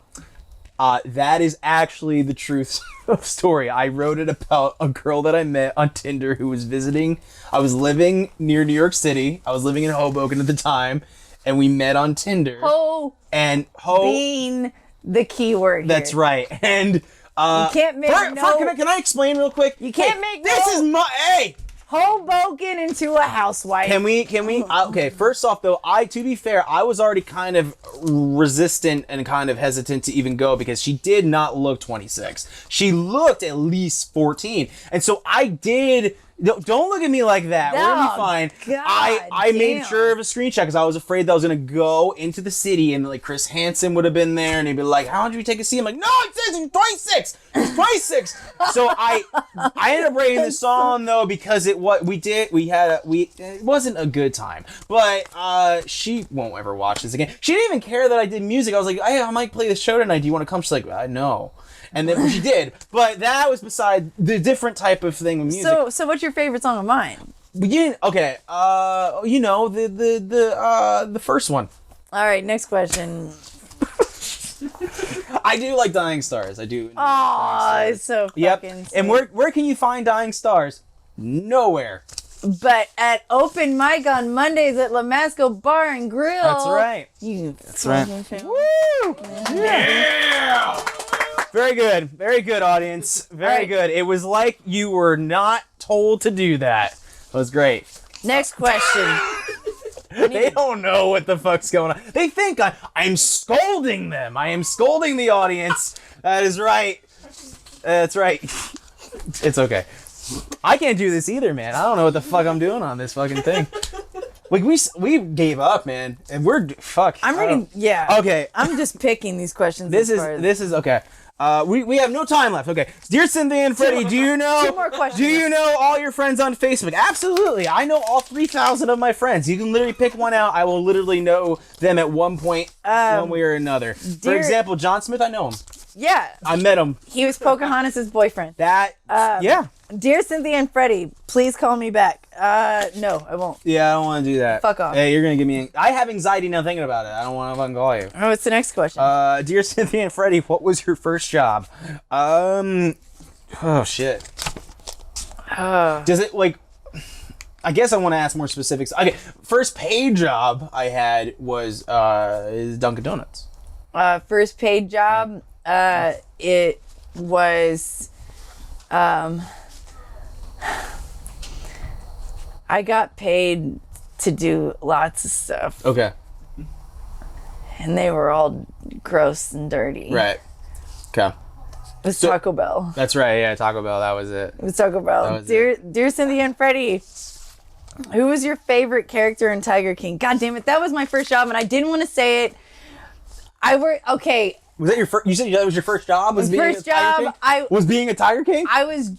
[SPEAKER 2] That is actually the truth story. I wrote it about a girl that I met on Tinder who was visiting. I was living near New York City. I was living in Hoboken at the time, and we met on Tinder.
[SPEAKER 1] Being the key word here.
[SPEAKER 2] That's right. And
[SPEAKER 1] you can't make
[SPEAKER 2] can I explain real quick?
[SPEAKER 1] You can't make Hoboken into a housewife.
[SPEAKER 2] Can we okay, first off though, to be fair, I was already kind of resistant and kind of hesitant to even go because she did not look 26. She looked at least 14. And so I did. Don't look at me like that. We're gonna be fine. I made sure of a screenshot because I was afraid that I was gonna go into the city and like Chris Hansen would have been there and he'd be like, "How did you take a seat?" I'm like, "No, it says he's 26. He's 26." So I ended up writing the song though because it wasn't a good time. But she won't ever watch this again. She didn't even care that I did music. I was like, "Hey, I might play the show tonight. Do you want to come?" She's like, "No." And then she did, but that was beside the different type of thing with music.
[SPEAKER 1] So what's your favorite song of mine?
[SPEAKER 2] Okay, the first one.
[SPEAKER 1] All right, next question.
[SPEAKER 2] I do like Dying Stars. I do.
[SPEAKER 1] Oh, it's so fucking sweet.
[SPEAKER 2] And where can you find Dying Stars? Nowhere.
[SPEAKER 1] But at open mic on Mondays at Lamasco Bar and Grill.
[SPEAKER 2] That's right.
[SPEAKER 1] That's right.
[SPEAKER 2] Woo! Yeah! Very good, audience. Very good. It was like you were not told to do that. It was great.
[SPEAKER 1] Next question.
[SPEAKER 2] They don't know what the fuck's going on. They think I'm scolding them. I am scolding the audience. That is right. That's right. It's okay. I can't do this either, man. I don't know what the fuck I'm doing on this fucking thing. Like we gave up, man, and we're fuck.
[SPEAKER 1] I'm reading. Yeah.
[SPEAKER 2] Okay.
[SPEAKER 1] I'm just picking these questions.
[SPEAKER 2] This is okay. We have no time left. Okay, dear Cynthia and Freddie, do you know?
[SPEAKER 1] 2 more questions.
[SPEAKER 2] Do you know all your friends on Facebook? Absolutely, I know all 3,000 of my friends. You can literally pick one out. I will literally know them at one point, one way or another. For example, John Smith, I know him.
[SPEAKER 1] Yeah.
[SPEAKER 2] I met him.
[SPEAKER 1] He was Pocahontas' boyfriend.
[SPEAKER 2] Yeah.
[SPEAKER 1] Dear Cynthia and Freddie, please call me back. No, I won't.
[SPEAKER 2] Yeah, I don't want to do that.
[SPEAKER 1] Fuck off.
[SPEAKER 2] Hey, you're gonna give me. I have anxiety now thinking about it. I don't want to fucking call you.
[SPEAKER 1] Oh, what's the next question?
[SPEAKER 2] Dear Cynthia and Freddie, what was your first job? Oh shit. Does it like? I guess I want to ask more specifics. Okay, first paid job I had was Dunkin' Donuts.
[SPEAKER 1] First paid job. It was. I got paid to do lots of stuff.
[SPEAKER 2] Okay.
[SPEAKER 1] And they were all gross and dirty.
[SPEAKER 2] Right. Okay.
[SPEAKER 1] It was Taco Bell.
[SPEAKER 2] That's right. Yeah, Taco Bell. That was it.
[SPEAKER 1] It was Taco Bell. Dear Cynthia and Freddie, who was your favorite character in Tiger King? God damn it, that was my first job, and I didn't want to say it. Okay.
[SPEAKER 2] Was that your first? You said that was your first job? Was being
[SPEAKER 1] First
[SPEAKER 2] a Tiger
[SPEAKER 1] job,
[SPEAKER 2] King? Was being a Tiger King?
[SPEAKER 1] I was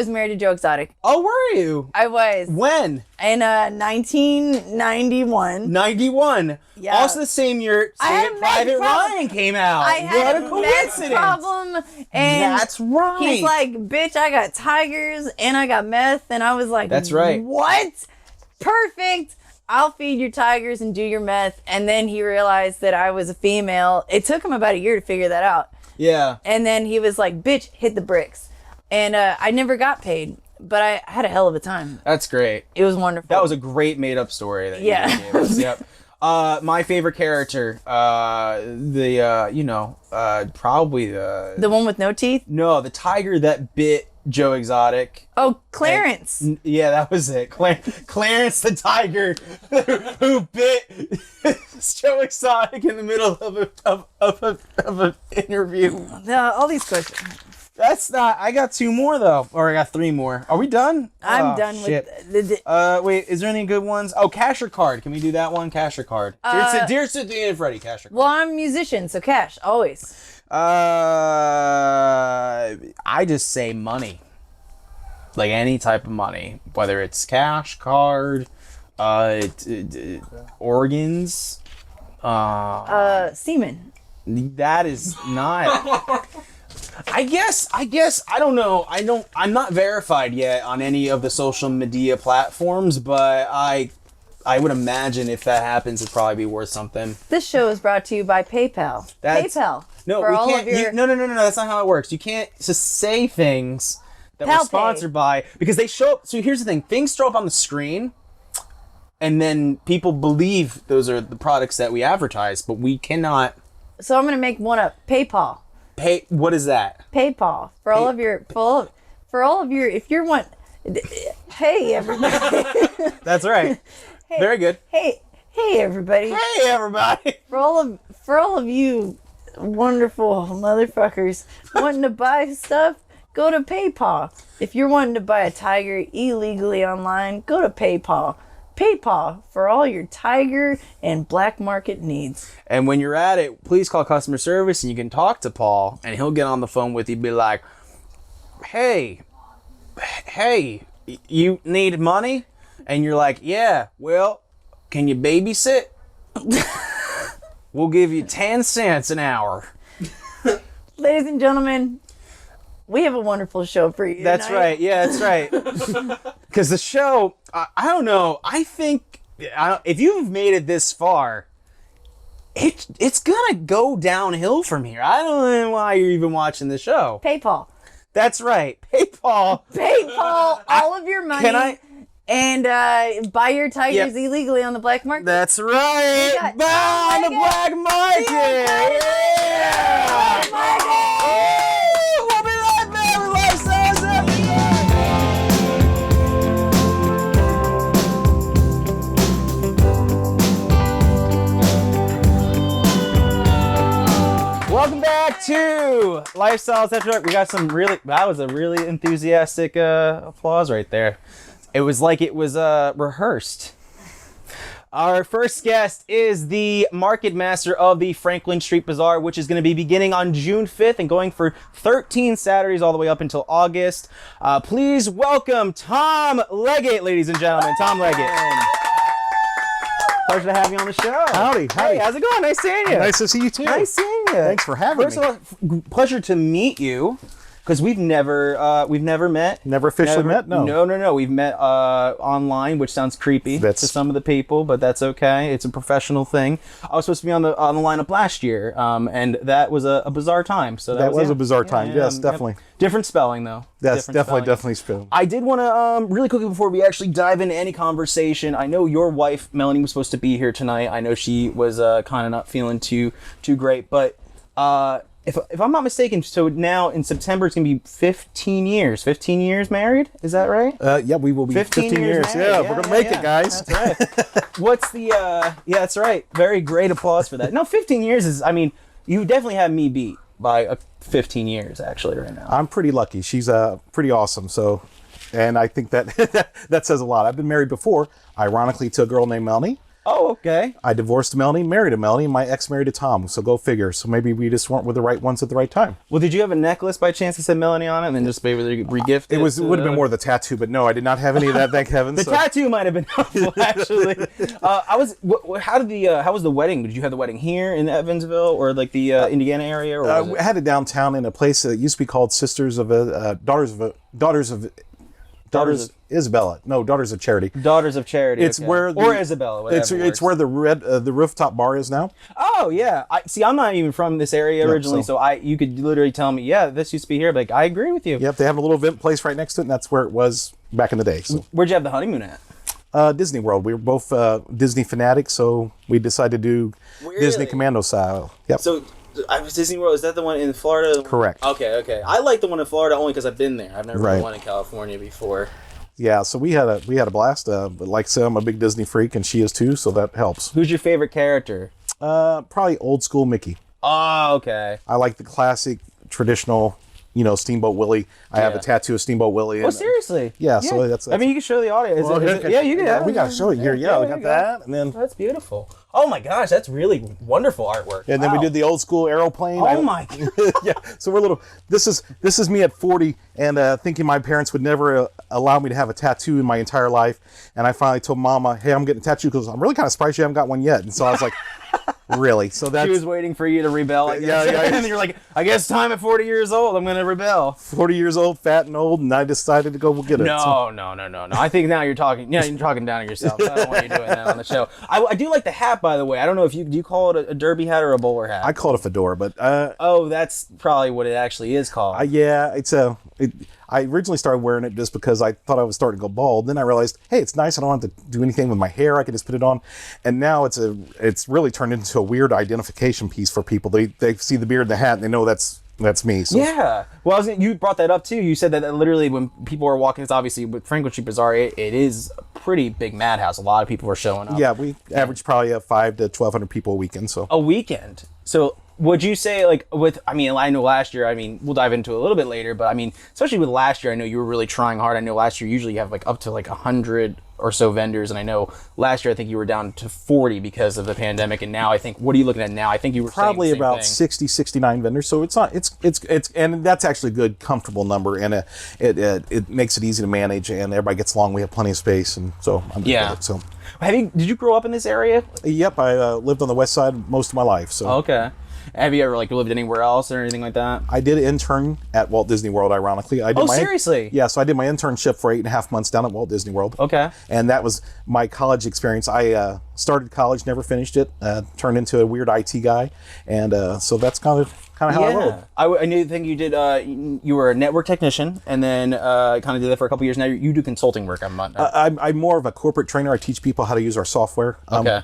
[SPEAKER 1] married to Joe Exotic.
[SPEAKER 2] Oh, were you?
[SPEAKER 1] I was.
[SPEAKER 2] When?
[SPEAKER 1] In 1991.
[SPEAKER 2] 91.
[SPEAKER 1] Yeah.
[SPEAKER 2] Also the same year,
[SPEAKER 1] I had a
[SPEAKER 2] Saving
[SPEAKER 1] meth
[SPEAKER 2] Private
[SPEAKER 1] problem.
[SPEAKER 2] Ryan came out.
[SPEAKER 1] I had
[SPEAKER 2] what
[SPEAKER 1] a
[SPEAKER 2] a
[SPEAKER 1] meth
[SPEAKER 2] coincidence.
[SPEAKER 1] problem, and
[SPEAKER 2] That's right.
[SPEAKER 1] he's like, "Bitch, I got tigers and I got meth," and I was like,
[SPEAKER 2] That's right.
[SPEAKER 1] What? Perfect. I'll feed your tigers and do your meth. And then he realized that I was a female. It took him about a year to figure that out.
[SPEAKER 2] Yeah.
[SPEAKER 1] And then he was like, "Bitch, hit the bricks." And I never got paid, but I had a hell of a time.
[SPEAKER 2] That's great.
[SPEAKER 1] It was wonderful.
[SPEAKER 2] That was a great made-up story that you gave us. Yep. My favorite character, probably
[SPEAKER 1] the one with no teeth?
[SPEAKER 2] No, the tiger that bit Joe Exotic.
[SPEAKER 1] Oh, Clarence.
[SPEAKER 2] Yeah, that was it. Clarence the tiger who bit Joe Exotic in the middle of an interview.
[SPEAKER 1] All these questions.
[SPEAKER 2] That's not. I got 2 more though, or I got 3 more. Are we done?
[SPEAKER 1] I'm done
[SPEAKER 2] shit.
[SPEAKER 1] with the
[SPEAKER 2] Wait, is there any good ones? Oh, cash or card? Can we do that one? Cash or card? Dear Cynthia and Freddie, cash or card?
[SPEAKER 1] Well, I'm a musician, so cash, always.
[SPEAKER 2] I just say money. Like any type of money, whether it's cash, card, organs,
[SPEAKER 1] Semen.
[SPEAKER 2] That is not. I guess I don't know. I'm not verified yet on any of the social media platforms, but I would imagine if that happens, it'd probably be worth something.
[SPEAKER 1] This show is brought to you by PayPal. PayPal.
[SPEAKER 2] No,
[SPEAKER 1] for
[SPEAKER 2] we
[SPEAKER 1] all
[SPEAKER 2] can't.
[SPEAKER 1] of your...
[SPEAKER 2] No. That's not how it works. You can't just say things that
[SPEAKER 1] Pal
[SPEAKER 2] we're sponsored by because they show up. So here's the thing: things show up on the screen, and then people believe those are the products that we advertise, but we cannot.
[SPEAKER 1] So I'm gonna make one up. PayPal.
[SPEAKER 2] What is that?
[SPEAKER 1] PayPal for all of your if you're one. Hey everybody.
[SPEAKER 2] That's right.
[SPEAKER 1] Hey,
[SPEAKER 2] very good.
[SPEAKER 1] Hey everybody.
[SPEAKER 2] Hey everybody.
[SPEAKER 1] For all of you wonderful motherfuckers wanting to buy stuff, go to PayPal. If you're wanting to buy a tiger illegally online, go to PayPal. PayPal for all your tiger and black market needs.
[SPEAKER 2] And when you're at it, please call customer service and you can talk to Paul and he'll get on the phone with you and be like, hey, you need money? And you're like, yeah, well, can you babysit? We'll give you 10 cents an hour.
[SPEAKER 1] Ladies and gentlemen, we have a wonderful show for you
[SPEAKER 2] That's
[SPEAKER 1] tonight.
[SPEAKER 2] right. Yeah, that's right. Because the show, I don't know. I think if you've made it this far, it's going to go downhill from here. I don't know why you're even watching the show.
[SPEAKER 1] PayPal.
[SPEAKER 2] That's right. PayPal.
[SPEAKER 1] PayPal all of your money.
[SPEAKER 2] Can I?
[SPEAKER 1] And buy your tigers illegally on the black market.
[SPEAKER 2] That's right. Buy on the black market. Yeah. We'll be right back with Lifestyles Everywhere. Welcome back back to Lifestyle Tetra. We got some that was a really enthusiastic applause right there. It was like it was rehearsed. Our first guest is the market master of the Franklin Street Bazaar, which is going to be beginning on June 5th and going for 13 Saturdays all the way up until August. Please welcome Tom Leggett, ladies and gentlemen. Tom Leggett. Pleasure to have you on the show.
[SPEAKER 4] Howdy.
[SPEAKER 2] Hey, how's it going? Nice seeing you.
[SPEAKER 4] Nice to see you too.
[SPEAKER 2] Nice seeing you.
[SPEAKER 4] Thanks for having me.
[SPEAKER 2] First of all, pleasure to meet you. Because we've never met.
[SPEAKER 4] Never officially met? No.
[SPEAKER 2] No. We've met online, which sounds creepy to some of the people, but that's okay. It's a professional thing. I was supposed to be on the lineup last year, and that was a bizarre time. So
[SPEAKER 4] that was a bizarre time. Yes, definitely.
[SPEAKER 2] Different spelling, though.
[SPEAKER 4] That's definitely spelling.
[SPEAKER 2] I did want to really quickly before we actually dive into any conversation. I know your wife Melanie was supposed to be here tonight. I know she was kind of not feeling too great, but. If I'm not mistaken, so now in September it's gonna be 15 years. 15 years married? Is that right?
[SPEAKER 4] Yeah, we will be 15 years. Yeah, we're gonna make it, guys.
[SPEAKER 2] That's right. What's the? Yeah, that's right. Very great applause for that. No, 15 years is. I mean, you definitely have me beat by 15 years actually right now.
[SPEAKER 4] I'm pretty lucky. She's pretty awesome. So, and I think that that says a lot. I've been married before, ironically, to a girl named Melanie.
[SPEAKER 2] Oh, okay.
[SPEAKER 4] I divorced Melanie, married a Melanie, my ex married a Tom, so go figure. So maybe we just weren't with the right ones at the right time.
[SPEAKER 2] Well, did you have a necklace by chance that said Melanie on it and then just maybe re-gift it?
[SPEAKER 4] It would have been more of the tattoo, but no, I did not have any of that, thank heavens.
[SPEAKER 2] The tattoo might have been helpful, actually. How was the wedding? Did you have the wedding here in Evansville or like the Indiana area? Or
[SPEAKER 4] we had it downtown in a place that used to be called Daughters Isabella. No, Daughters of Charity.
[SPEAKER 2] Daughters of Charity.
[SPEAKER 4] It's
[SPEAKER 2] okay.
[SPEAKER 4] where
[SPEAKER 2] or Isabella.
[SPEAKER 4] It's where the rooftop bar is now.
[SPEAKER 2] Oh yeah. I'm not even from this area originally, so you could literally tell me, yeah, this used to be here. But like, I agree with you.
[SPEAKER 4] Yep, they have a little event place right next to it, and that's where it was back in the day. So.
[SPEAKER 2] Where'd you have the honeymoon at?
[SPEAKER 4] Disney World. We were both Disney fanatics, so we decided to do Disney Commando style. Yep.
[SPEAKER 2] So. Disney World, is that the one in Florida?
[SPEAKER 4] Correct.
[SPEAKER 2] Okay. I like the one in Florida only because I've been there. I've never been one in California before.
[SPEAKER 4] Yeah, so we had a blast. But like I said, I'm a big Disney freak, and she is too, so that helps.
[SPEAKER 2] Who's your favorite character?
[SPEAKER 4] Probably old school Mickey.
[SPEAKER 2] Oh, okay.
[SPEAKER 4] I like the classic, traditional, Steamboat Willie. I have a tattoo of Steamboat Willie.
[SPEAKER 2] Oh, seriously?
[SPEAKER 4] Yeah, so that's
[SPEAKER 2] I mean, you can show the audience. Yeah, you can. Yeah,
[SPEAKER 4] we got to show it here. Yeah, we got that, and then
[SPEAKER 2] that's beautiful. Oh my gosh, that's really wonderful artwork.
[SPEAKER 4] And then we did the old school aeroplane.
[SPEAKER 2] Oh my god.
[SPEAKER 4] Yeah. So we're little. This is me at 40 and thinking my parents would never allow me to have a tattoo in my entire life. And I finally told Mama, "Hey, I'm getting a tattoo because I'm really kind of surprised you haven't got one yet." And so I was like, "Really?" So that's.
[SPEAKER 2] She was waiting for you to rebel. I guess. Yeah. And then you're like, "I guess time at 40 years old, I'm gonna rebel."
[SPEAKER 4] 40 years old, fat and old, and I decided to go get it.
[SPEAKER 2] No. I think now you're talking. Yeah, you're talking down to yourself. I don't want you doing that on the show. I do like the hat, by the way. I don't know if do you call it a derby hat or a bowler hat?
[SPEAKER 4] I call it a fedora, but
[SPEAKER 2] that's probably what it actually is called.
[SPEAKER 4] Yeah, I originally started wearing it just because I thought I was starting to go bald. Then I realized, hey, it's nice. I don't have to do anything with my hair. I can just put it on. And now it's really turned into a weird identification piece for people. They see the beard and the hat and they know that's me. So.
[SPEAKER 2] Yeah. Well, you brought that up too. You said that literally when people are walking, it's obviously with Franklin Street Bazaar, it is a pretty big madhouse. A lot of people are showing up.
[SPEAKER 4] Yeah, we average probably 500 to 1,200 people a weekend. So
[SPEAKER 2] a weekend. So would you say I know last year, we'll dive into it a little bit later, but especially with last year, I know you were really trying hard. I know last year usually you have up to 100 or so vendors, and I know last year I think you were down to 40 because of the pandemic, and now I think, what are you looking at now? I think you were
[SPEAKER 4] probably
[SPEAKER 2] saying the same
[SPEAKER 4] about
[SPEAKER 2] thing.
[SPEAKER 4] 60, 69 vendors. So it's not it's and that's actually a good, comfortable number, and it makes it easy to manage, and everybody gets along. We have plenty of space, and so I'm good with it. So
[SPEAKER 2] did you grow up in this area?
[SPEAKER 4] Yep, I lived on the west side most of my life. So
[SPEAKER 2] okay. Have you ever lived anywhere else or anything like that?
[SPEAKER 4] I did intern at Walt Disney World, ironically.
[SPEAKER 2] Seriously?
[SPEAKER 4] Yeah, so I did my internship for 8.5 months down at Walt Disney World.
[SPEAKER 2] Okay.
[SPEAKER 4] And that was my college experience. I started college, never finished it, turned into a weird IT guy, and so that's kind of how I rolled.
[SPEAKER 2] I knew you did. You were a network technician, and then kind of did that for a couple years. Now you do consulting work.
[SPEAKER 4] I'm more of a corporate trainer. I teach people how to use our software.
[SPEAKER 2] Okay.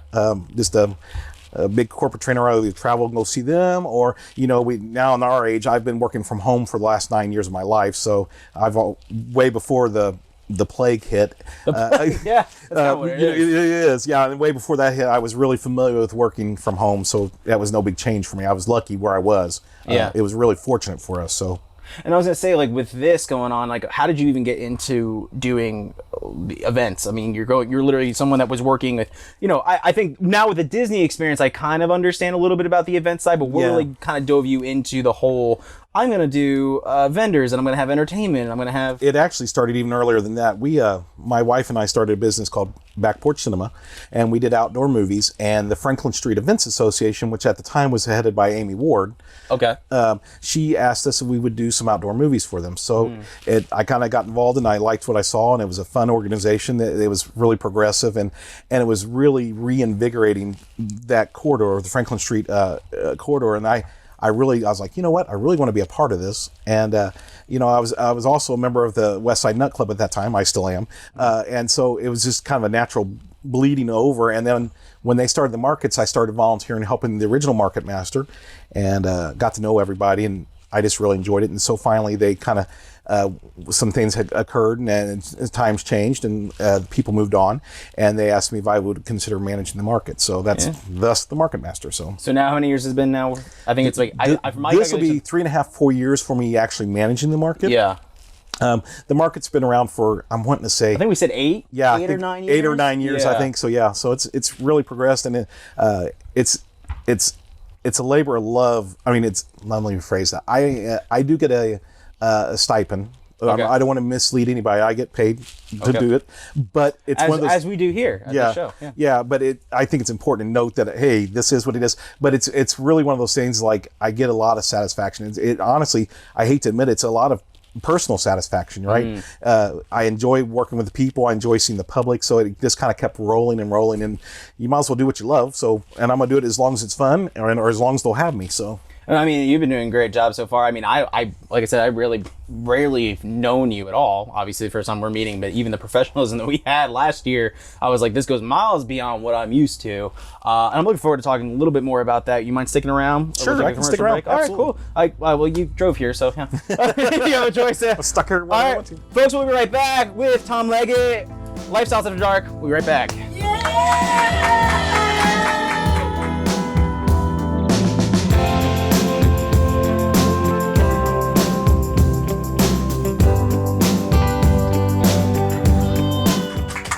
[SPEAKER 4] A big corporate trainer, I either travel and go see them, or we now in our age, I've been working from home for the last 9 years of my life. So way before the the plague hit.
[SPEAKER 2] Yeah, that's kind of what it is.
[SPEAKER 4] It is, yeah. And way before that hit, I was really familiar with working from home, so that was no big change for me. I was lucky where I was.
[SPEAKER 2] Yeah.
[SPEAKER 4] It was really fortunate for us. So.
[SPEAKER 2] And I was gonna say, like, with this going on, like, how did you even get into doing events? I mean, you're literally someone that was working with, I think now with the Disney experience, I kind of understand a little bit about the event side, but what really kind of dove you into the whole, I'm gonna do vendors and I'm gonna have entertainment and I'm gonna have...
[SPEAKER 4] It actually started even earlier than that. My wife and I started a business called Back Porch Cinema, and we did outdoor movies, and the Franklin Street Events Association, which at the time was headed by Amy Ward, she asked us if we would do some outdoor movies for them. So I kind of got involved, and I liked what I saw, and it was a fun organization. It was really progressive, and it was really reinvigorating that corridor, the Franklin Street corridor. And I was like, you know what? I really want to be a part of this. And, I was also a member of the West Side Nut Club at that time. I still am. And so it was just kind of a natural bleeding over. And then when they started the markets, I started volunteering, helping the original market master, and got to know everybody. And I just really enjoyed it. And so finally they kind of, some things had occurred, and times changed, and people moved on, and they asked me if I would consider managing the market. So that's thus the market master. So
[SPEAKER 2] now how many years has it been now? I think it's like
[SPEAKER 4] this will be 3.5, 4 years for me actually managing the market.
[SPEAKER 2] Yeah.
[SPEAKER 4] The market's been around for, I'm wanting to say,
[SPEAKER 2] I think we said 8.
[SPEAKER 4] Yeah,
[SPEAKER 2] 8 or 9 years.
[SPEAKER 4] 8 or 9 years, I think. So yeah, so it's really progressed, and it's a labor of love. I mean, let me rephrase that. I do get a stipend.
[SPEAKER 2] Okay.
[SPEAKER 4] I don't want to mislead anybody. I get paid to do it, but it's one of those,
[SPEAKER 2] as we do here at the show.
[SPEAKER 4] Yeah. But I think it's important to note that, hey, this is what it is. But it's really one of those things. Like, I get a lot of satisfaction. It honestly, I hate to admit, it's a lot of personal satisfaction, right? I enjoy working with the people. I enjoy seeing the public. So it just kind of kept rolling and rolling. And you might as well do what you love. So, and I'm gonna do it as long as it's fun, or as long as they'll have me. So.
[SPEAKER 2] I mean, you've been doing a great job so far. I mean, I like I said, I really rarely known you at all. Obviously, the first time we're meeting, but even the professionalism that we had last year, I was like, this goes miles beyond what I'm used to. And I'm looking forward to talking a little bit more about that. You mind sticking around?
[SPEAKER 4] Sure, I can stick around.
[SPEAKER 2] All right, cool. Well, you drove here, so yeah. You have a choice.
[SPEAKER 4] I'm stuck here.
[SPEAKER 2] All right, folks, we'll be right back with Tom Leggett, Lifestyles After Dark. We'll be right back.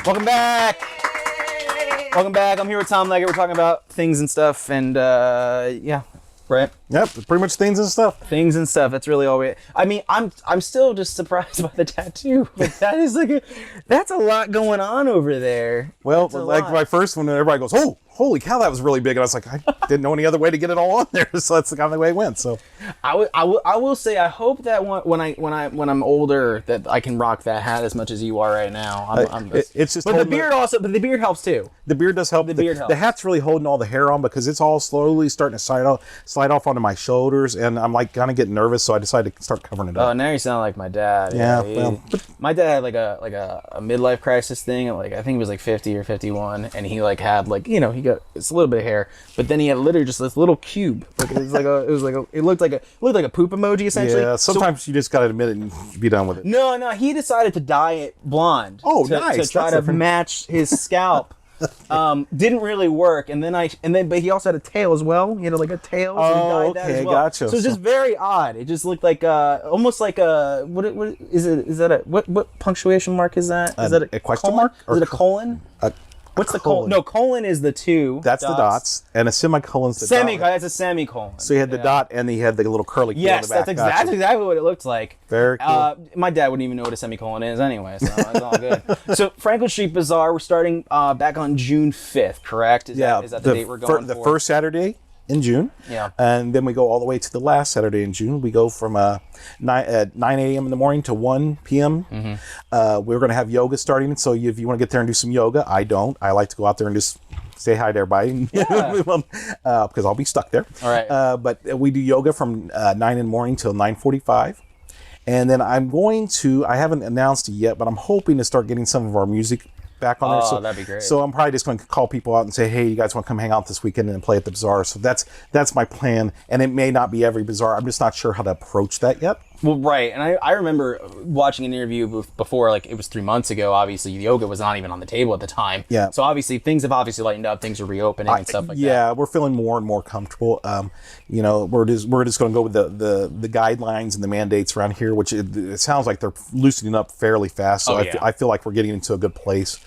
[SPEAKER 2] Welcome back. Welcome back. I'm here with Tom Leggett. We're talking about things and stuff, and right?
[SPEAKER 4] Yep, pretty much things and stuff.
[SPEAKER 2] Things and stuff. That's really all we. I mean, I'm still just surprised by the tattoo. But that is that's a lot going on over there.
[SPEAKER 4] Well, like my first one, everybody goes, "Oh, holy cow, that was really big," and I was like, I didn't know any other way to get it all on there, so that's the kind of way it went. So,
[SPEAKER 2] I will say, I hope that when I'm older, that I can rock that hat as much as you are right now.
[SPEAKER 4] It's just.
[SPEAKER 2] But the beard helps too.
[SPEAKER 4] The beard does help.
[SPEAKER 2] The beard helps.
[SPEAKER 4] The hat's really holding all the hair on because it's all slowly starting to slide off onto my shoulders, and I'm like kind of getting nervous, so I decided to start covering it up.
[SPEAKER 2] Oh, now you sound like my dad.
[SPEAKER 4] Yeah,
[SPEAKER 2] my dad had like a midlife crisis thing. Like, I think he was like 50 or 51, and he like had like, he got it's a little bit of hair, but then he had literally just this little cube. Like, it looked like a poop emoji essentially.
[SPEAKER 4] Yeah, sometimes you just gotta admit it and be done with it.
[SPEAKER 2] No, he decided to dye it blonde.
[SPEAKER 4] Oh,
[SPEAKER 2] To
[SPEAKER 4] nice.
[SPEAKER 2] try to match his scalp. Didn't really work, but he also had a tail as well. He had like a tail. So he dyed that as well.
[SPEAKER 4] Gotcha.
[SPEAKER 2] So it's just very odd. It just looked like almost like a what is it? Is that a what punctuation mark is that? Is that
[SPEAKER 4] a question mark?
[SPEAKER 2] Is it a colon? What's the colon? No, colon is the 2.
[SPEAKER 4] That's the dots, and a semicolon's the
[SPEAKER 2] dot. That's a semicolon.
[SPEAKER 4] So you had the dot, and he had the little curly.
[SPEAKER 2] Yes, that's exactly what it looked like.
[SPEAKER 4] Very cool.
[SPEAKER 2] My dad wouldn't even know what a semicolon is anyway, so it's all good. So Franklin Street Bazaar, we're starting back on June 5th, correct? Is that the date we're going for?
[SPEAKER 4] The first Saturday in June.
[SPEAKER 2] Yeah.
[SPEAKER 4] And then we go all the way to the last Saturday in June. We go from 9 a.m. in the morning to 1 p.m. Mm-hmm. We're going to have yoga starting. So if you want to get there and do some yoga, I don't. I like to go out there and just say hi to everybody because I'll be stuck there.
[SPEAKER 2] All right.
[SPEAKER 4] But we do yoga from 9 in the morning till 9:45. And then I haven't announced it yet, but I'm hoping to start getting some of our music back on there. So
[SPEAKER 2] that'd be great.
[SPEAKER 4] So I'm probably just going to call people out and say, hey, you guys want to come hang out this weekend and play at the bazaar? So that's my plan. And it may not be every bazaar. I'm just not sure how to approach that yet.
[SPEAKER 2] Well, right, and I remember watching an interview before, like it was 3 months ago. Obviously, yoga was not even on the table at the time.
[SPEAKER 4] Yeah.
[SPEAKER 2] So obviously, things have obviously lightened up. Things are reopening and stuff like that.
[SPEAKER 4] Yeah, we're feeling more and more comfortable. We're just going to go with the guidelines and the mandates around here, which it sounds like they're loosening up fairly fast. So I feel like we're getting into a good place.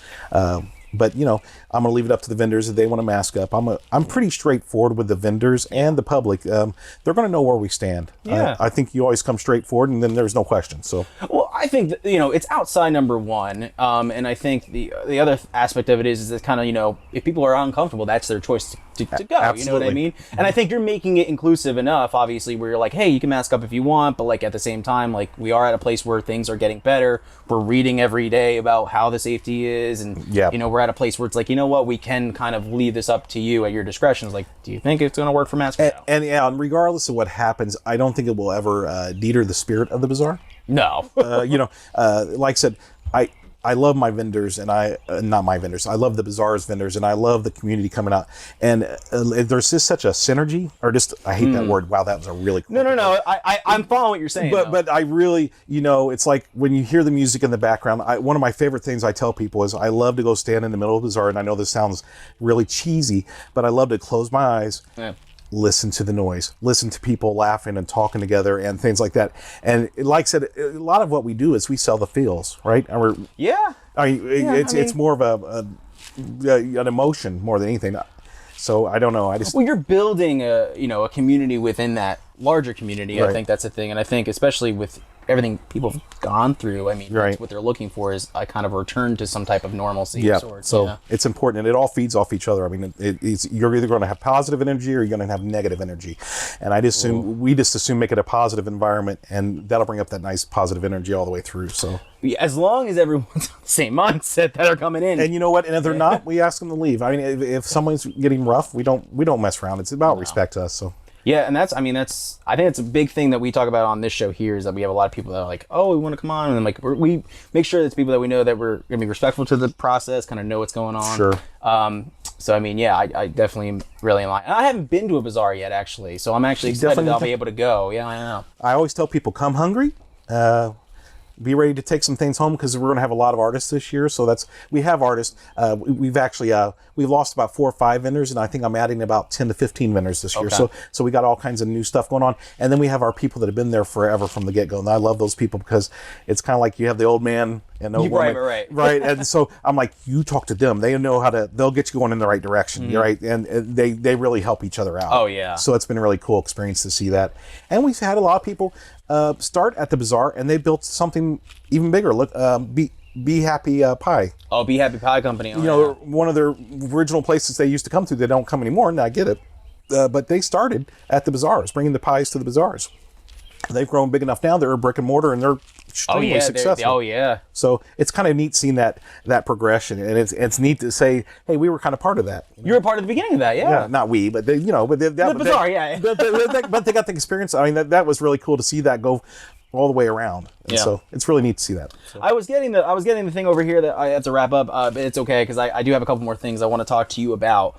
[SPEAKER 4] But I'm going to leave it up to the vendors if they want to mask up. I'm pretty straightforward with the vendors and the public. They're going to know where we stand.
[SPEAKER 2] Yeah.
[SPEAKER 4] I think you always come straight forward, and then there's no question. So,
[SPEAKER 2] well, I think that, it's outside number one, and I think the other aspect of it is that kind of if people are uncomfortable, that's their choice to go.
[SPEAKER 4] Absolutely.
[SPEAKER 2] You know what I mean? And I think you're making it inclusive enough, obviously, where you're like, hey, you can mask up if you want, but like at the same time, like we are at a place where things are getting better. We're reading every day about how the safety is, and we're at a place where it's like, you know what, we can kind of leave this up to you at your discretion. It's like, do you think it's going to work for masks?
[SPEAKER 4] And regardless of what happens, I don't think it will ever deter the spirit of the bazaar.
[SPEAKER 2] No.
[SPEAKER 4] Like I said, I love my vendors, and not my vendors. I love the bazaar's vendors, and I love the community coming out. And there's just such a synergy, or just, I hate that word. Wow, that was a really cool word.
[SPEAKER 2] No. I'm following what you're saying.
[SPEAKER 4] But I really, it's like when you hear the music in the background, one of my favorite things I tell people is I love to go stand in the middle of the bazaar, and I know this sounds really cheesy, but I love to close my eyes. Yeah. Listen to the noise, listen to people laughing and talking together and things like that. And like I said, a lot of what we do is we sell the feels, right? And it's more of an emotion more than anything. So I don't know.
[SPEAKER 2] Well, you're building a community within that larger community. Right. I think that's the thing. And I think especially with everything people have gone through, I mean, that's what they're looking for is a kind of return to some type of normalcy.
[SPEAKER 4] Yeah.
[SPEAKER 2] Of sorts,
[SPEAKER 4] so it's important, and it all feeds off each other. I mean, you're either going to have positive energy or you're going to have negative energy. And we just assume make it a positive environment, and that'll bring up that nice positive energy all the way through. So
[SPEAKER 2] as long as everyone's on the same mindset that are coming in.
[SPEAKER 4] And you know what? And if they're not, we ask them to leave. I mean, if someone's getting rough, we don't mess around. It's about respect to us. So.
[SPEAKER 2] Yeah, and I think it's a big thing that we talk about on this show here is that we have a lot of people that are like, oh, we want to come on, and then like we make sure that it's people that we know that we're gonna be respectful to the process, kind of know what's going on.
[SPEAKER 4] Sure.
[SPEAKER 2] So I mean, I definitely am really in line. And I haven't been to a bazaar yet, actually, so I'm actually excited that I'll be able to go. Yeah, I know.
[SPEAKER 4] I always tell people, come hungry. Be ready to take some things home because we're going to have a lot of artists this year. So we have artists. We've lost about 4 or 5 vendors, and I think I'm adding about 10 to 15 vendors this year. So we got all kinds of new stuff going on. And then we have our people that have been there forever from the get-go. And I love those people because it's kind of like you have the old man and the old woman. Right. And so I'm like, you talk to them. They know they'll get you going in the right direction. Mm-hmm. Right. And they really help each other out.
[SPEAKER 2] Oh, yeah.
[SPEAKER 4] So it's been a really cool experience to see that. And we've had a lot of people start at the bazaar, and they built something even bigger. Look, Be Happy Pie.
[SPEAKER 2] Oh, Be Happy Pie Company.
[SPEAKER 4] One of their original places they used to come to. They don't come anymore, and I get it. But they started at the bazaars, bringing the pies to the bazaars. They've grown big enough now. They're a brick and mortar, and they're extremely successful. So it's kind of neat seeing that progression, and it's neat to say, hey, we were kind of part of that.
[SPEAKER 2] You were part of the beginning of that, yeah.
[SPEAKER 4] Not we, but the bazaar, but they got the experience. I mean, that was really cool to see that go all the way around. And so it's really neat to see that. So.
[SPEAKER 2] I was getting the thing over here that I have to wrap up, but it's okay because I do have a couple more things I want to talk to you about.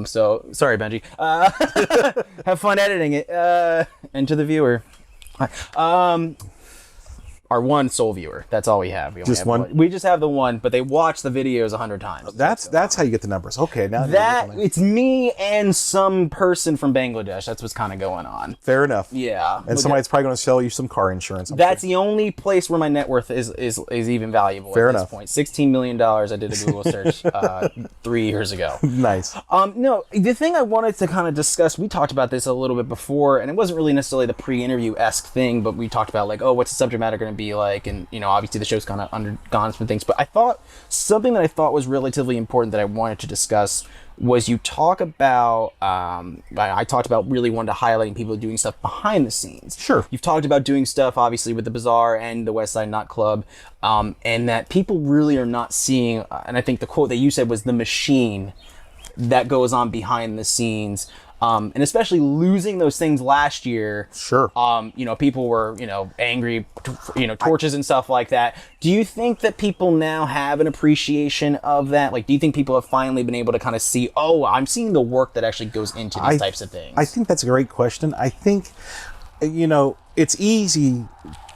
[SPEAKER 2] So sorry, Benji. Have fun editing it. And to the viewer. Our one sole viewer. That's all we have. We
[SPEAKER 4] just one?
[SPEAKER 2] We just have the one, but they watch the videos 100 times.
[SPEAKER 4] That's how you get the numbers. Okay, now
[SPEAKER 2] it's me and some person from Bangladesh. That's what's kind of going on.
[SPEAKER 4] Fair enough.
[SPEAKER 2] Yeah.
[SPEAKER 4] And somebody's probably going to sell you some car insurance.
[SPEAKER 2] That's the only place where my net worth is even valuable
[SPEAKER 4] Fair
[SPEAKER 2] at
[SPEAKER 4] enough.
[SPEAKER 2] this point. $16 million. I did a Google search 3 years ago.
[SPEAKER 4] Nice.
[SPEAKER 2] No, the thing I wanted to kind of discuss, we talked about this a little bit before, and it wasn't really necessarily the pre-interview-esque thing, but we talked about like, oh, what's the subject matter going to be like, and obviously the show's kind of undergone some things, but I thought something that I thought was relatively important that I wanted to discuss was you talk about I talked about really wanted to highlighting people doing stuff behind the scenes.
[SPEAKER 4] Sure.
[SPEAKER 2] You've talked about doing stuff obviously with the Bazaar and the West Side Knot Club, and that people really are not seeing, and I think the quote that you said was the machine that goes on behind the scenes. And especially losing those things last year.
[SPEAKER 4] Sure.
[SPEAKER 2] People were, angry, torches and stuff like that. Do you think that people now have an appreciation of that? Like, do you think people have finally been able to kind of see, oh, I'm seeing the work that actually goes into these types of things?
[SPEAKER 4] I think that's a great question. I think, it's easy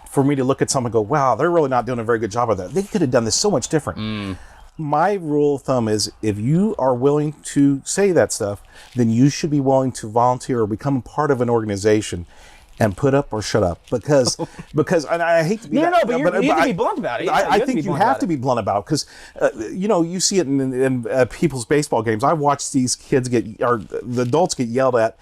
[SPEAKER 4] for me to look at someone and go, wow, they're really not doing a very good job of that. They could have done this so much different. My rule of thumb is if you are willing to say that stuff, then you should be willing to volunteer or become a part of an organization and put up or shut up, because and I hate to be
[SPEAKER 2] you have to be blunt about it.
[SPEAKER 4] I think you have to be blunt about it, because you see it in people's baseball games. I watch these kids the adults get yelled at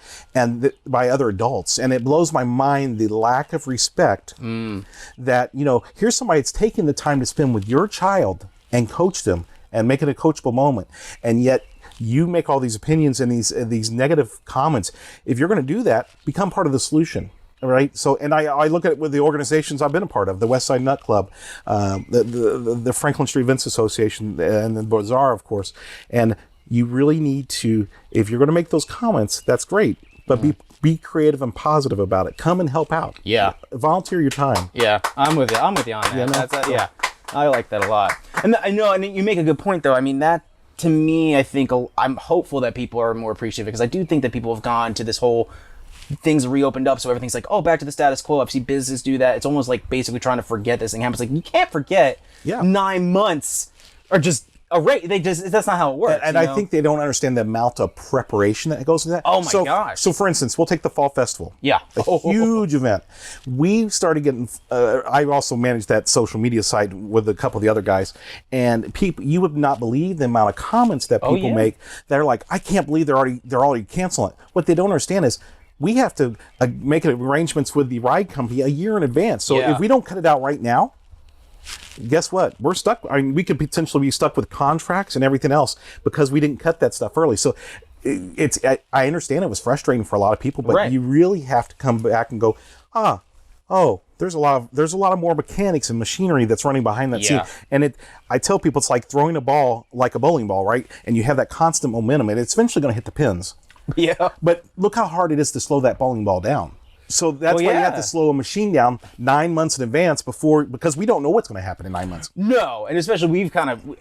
[SPEAKER 4] by other adults, and it blows my mind the lack of respect that here's somebody that's taking the time to spend with your child and coach them and make it a coachable moment, and yet you make all these opinions and these negative comments. If you're going to do that, become part of the solution. All right. So, and I look at it with the organizations I've been a part of, the West Side Nut Club, the Franklin Street Events Association, and the Bazaar, of course. And you really need to, if you're going to make those comments, that's great, but be creative and positive about it. Come and help out.
[SPEAKER 2] Yeah.
[SPEAKER 4] Volunteer your time.
[SPEAKER 2] Yeah, I'm with you on that. Yeah, I like that a lot. And I know, and you make a good point, though. I mean, that, to me, I think I'm hopeful that people are more appreciative, because I do think that people have gone to this whole things reopened up, so everything's like, oh, back to the status quo. I've seen businesses do that. It's almost like basically trying to forget this thing happens. Like, you can't forget 9 months or just a rate. That's not how it works.
[SPEAKER 4] And I think they don't understand the amount of preparation that goes into that.
[SPEAKER 2] Oh my gosh.
[SPEAKER 4] So for instance, we'll take the Fall Festival.
[SPEAKER 2] Yeah.
[SPEAKER 4] A huge event. We started getting, I also managed that social media site with a couple of the other guys, and people, you would not believe the amount of comments that people make that are like, I can't believe they're already canceling it. What they don't understand is, we have to make arrangements with the ride company a year in advance. So if we don't cut it out right now, guess what? We're stuck. I mean, we could potentially be stuck with contracts and everything else because we didn't cut that stuff early. So I understand it was frustrating for a lot of people, but you really have to come back and go, there's a lot of more mechanics and machinery that's running behind that scene. And I tell people it's like throwing a ball like a bowling ball, right? And you have that constant momentum, and it's eventually going to hit the pins.
[SPEAKER 2] Yeah.
[SPEAKER 4] But look how hard it is to slow that bowling ball down. So that's why you have to slow a machine down 9 months in advance because we don't know what's going to happen in 9 months.
[SPEAKER 2] No, and especially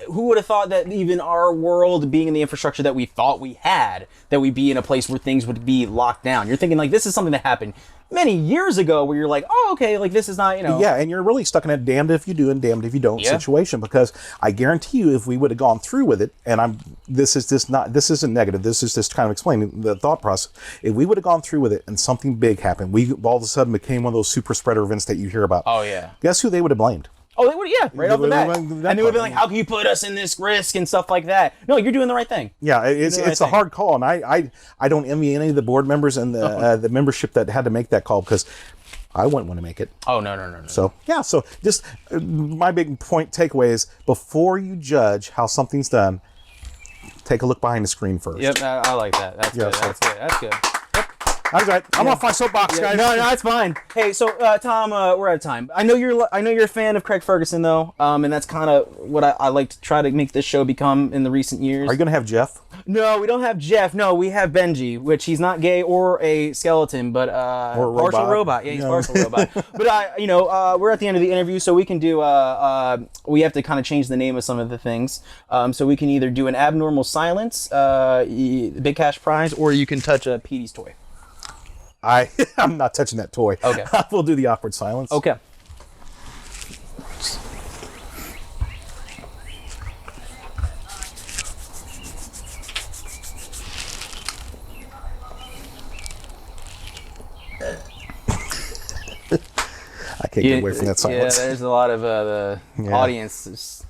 [SPEAKER 2] who would have thought that even our world being in the infrastructure that we thought we had, that we'd be in a place where things would be locked down. You're thinking like, this is something that happened many years ago, where you're like, oh, okay, like this is not,
[SPEAKER 4] Yeah, and you're really stuck in a damned if you do and damned if you don't situation, because I guarantee you, if we would have gone through with it, and this isn't negative, this is just kind of explaining the thought process. If we would have gone through with it and something big happened, we all of a sudden became one of those super spreader events that you hear about.
[SPEAKER 2] Oh yeah.
[SPEAKER 4] Guess who they would have blamed?
[SPEAKER 2] Oh, they would, right off the bat. And they would have been like, how can you put us in this risk and stuff like that? No, you're doing the right thing.
[SPEAKER 4] Yeah, it's a hard call, and I don't envy any of the board members and the membership that had to make that call, because I wouldn't want to make it.
[SPEAKER 2] Oh, no.
[SPEAKER 4] So just my big takeaway is, before you judge how something's done, take a look behind the screen first.
[SPEAKER 2] Yep, I like that. That's good. That's good.
[SPEAKER 4] All right, I'm off my soapbox, guys.
[SPEAKER 2] No, it's fine. Hey, so Tom, we're out of time. I know you're a fan of Craig Ferguson, though, and that's kind of what I like to try to make this show become in the recent years.
[SPEAKER 4] Are you going to have Jeff?
[SPEAKER 2] No, we don't have Jeff. No, we have Benji, which he's not gay or a skeleton, but
[SPEAKER 4] or a
[SPEAKER 2] partial robot. Yeah, he's partial robot. But we're at the end of the interview, so we can do. We have to kind of change the name of some of the things. So we can either do an abnormal silence, big cash prize, or you can touch a Petey's toy.
[SPEAKER 4] I'm not touching that toy.
[SPEAKER 2] Okay.
[SPEAKER 4] We'll do the awkward silence.
[SPEAKER 2] Okay.
[SPEAKER 4] I can't get away from that silence.
[SPEAKER 2] Yeah, there's a lot of the audience.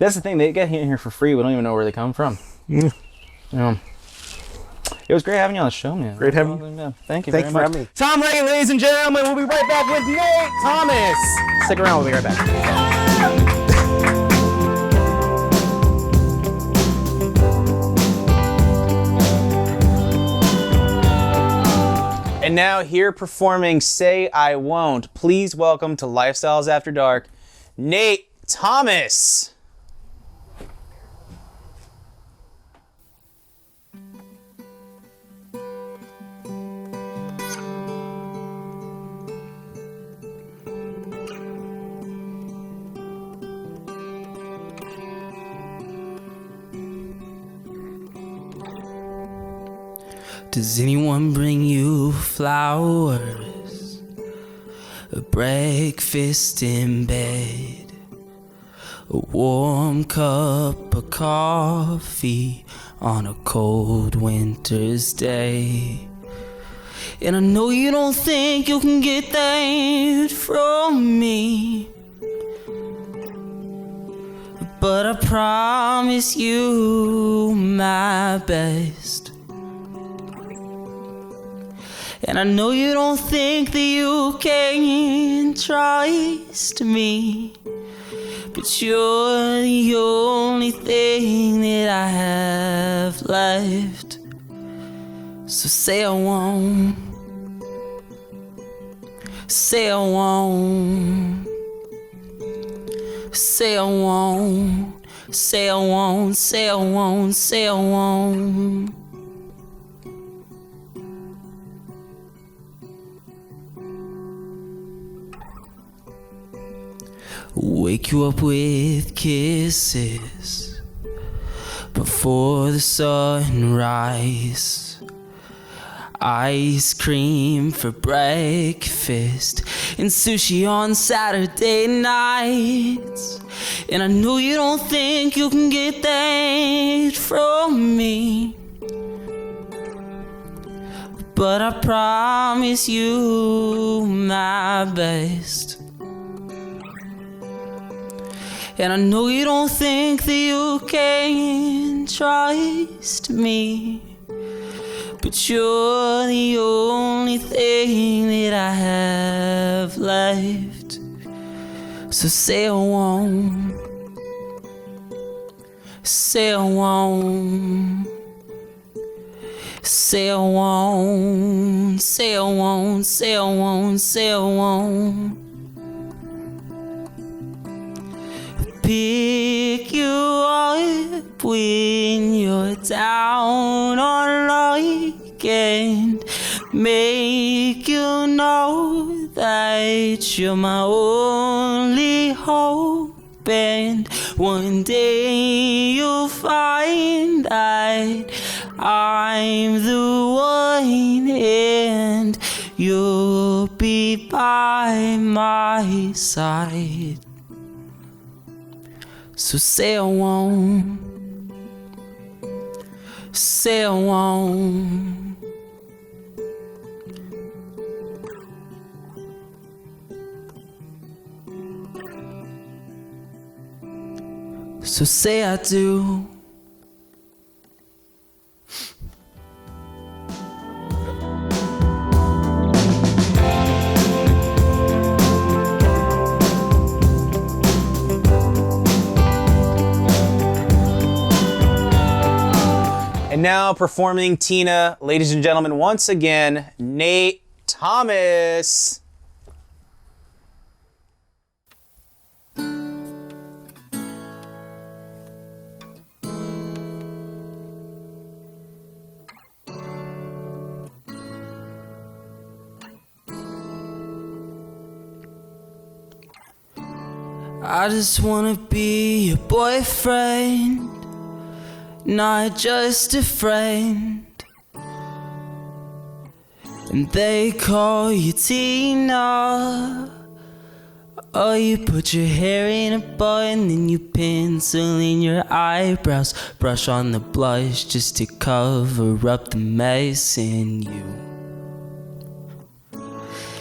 [SPEAKER 2] That's the thing. They get in here for free. We don't even know where they come from. It was great having you on the show, man.
[SPEAKER 4] Great having you.
[SPEAKER 2] Thank you very much.
[SPEAKER 4] For having me.
[SPEAKER 2] Tom Leggett, ladies and gentlemen. We'll be right back with Nate Thomas. Stick around. We'll be right back. And now here performing Say I Won't. Please welcome to Lifestyles After Dark, Nate Thomas.
[SPEAKER 5] Does anyone bring you flowers? a breakfast in bed, a warm cup of coffee on a cold winter's day. And I know you don't think you can get that from me, but I promise you my best. And I know you don't think that you can trust me, but you're the only thing that I have left. So say I won't, say I won't, say I won't, say I won't, say I won't, say I won't. Wake you up with kisses before the sunrise, ice cream for breakfast, and sushi on Saturday nights. And I know you don't think you can get that from me, but I promise you my best. And I know you don't think that you can trust me, but you're the only thing that I have left. So say I won't, say I won't, say I won't, say I won't, say I won't, say I won't. Pick you up when you're down on luck and make you know that you're my only hope. And one day you'll find that I'm the one, and you'll be by my side. So say I won't, say I won't. So say I do.
[SPEAKER 2] And now performing Tina, ladies and gentlemen, once again, Nate Thomas.
[SPEAKER 5] I just wanna be your boyfriend, not just a friend. And they call you Tina. Oh, you put your hair in a bun, then you pencil in your eyebrows, brush on the blush just to cover up the mess in you.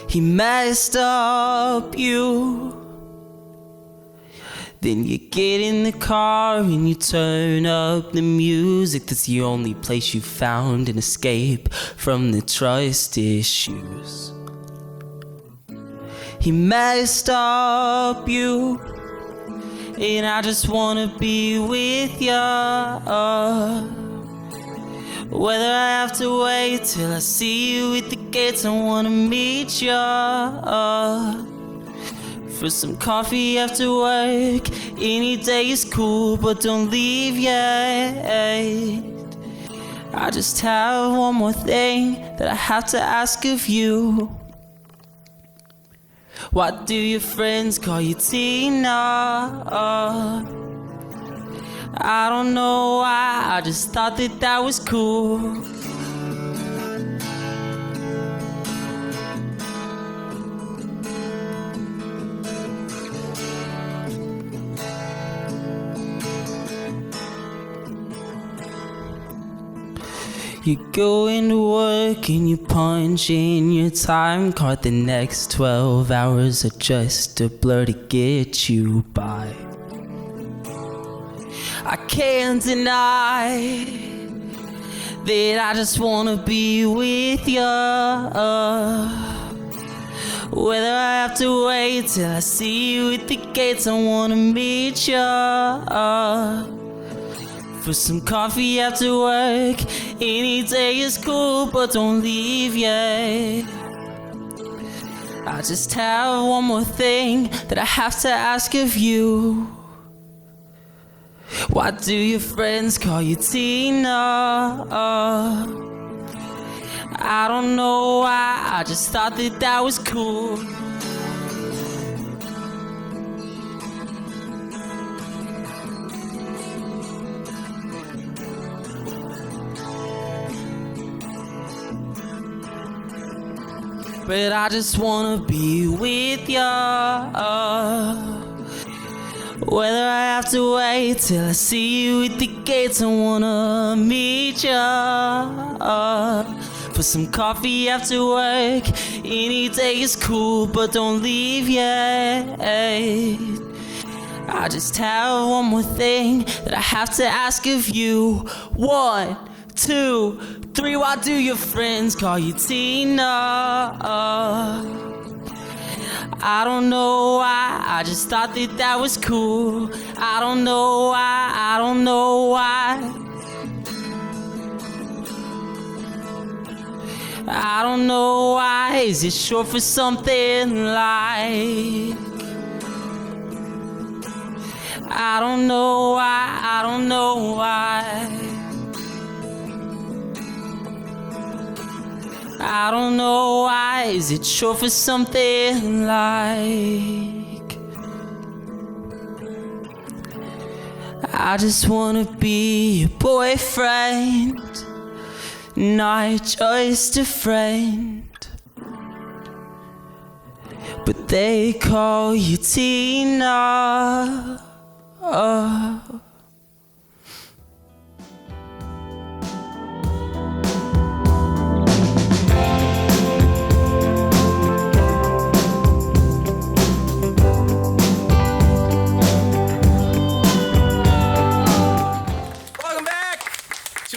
[SPEAKER 5] He messed up you. Then you get in the car and you turn up the music. That's the only place you found an escape from the trust issues. He messed up you, and I just wanna be with ya. Whether I have to wait till I see you at the gates, I wanna meet ya. For some coffee after work, any day is cool, but don't leave yet. I just have one more thing that I have to ask of you. Why do your friends call you Tina? I don't know why, I just thought that that was cool. You go into work and you punch in your time card. The next 12 hours are just a blur to get you by. I can't deny that I just wanna be with you. Whether I have to wait till I see you at the gates, I wanna meet you for some coffee after work. Any day is cool, but don't leave yet. I just have one more thing that I have to ask of you. Why do your friends call you Tina? I don't know why, I just thought that that was cool. But I just wanna be with ya. Whether I have to wait till I see you at the gates, I wanna meet ya for some coffee after work. Any day is cool, but don't leave yet. I just have one more thing that I have to ask of you. 1, 2, 3, why do your friends call you Tina? I don't know why, I just thought that that was cool. I don't know why, I don't know why. I don't know why, is it short for something like? I don't know why, I don't know why. I don't know why, is it short for something like? I just wanna be your boyfriend, not just a friend. But they call you Tina.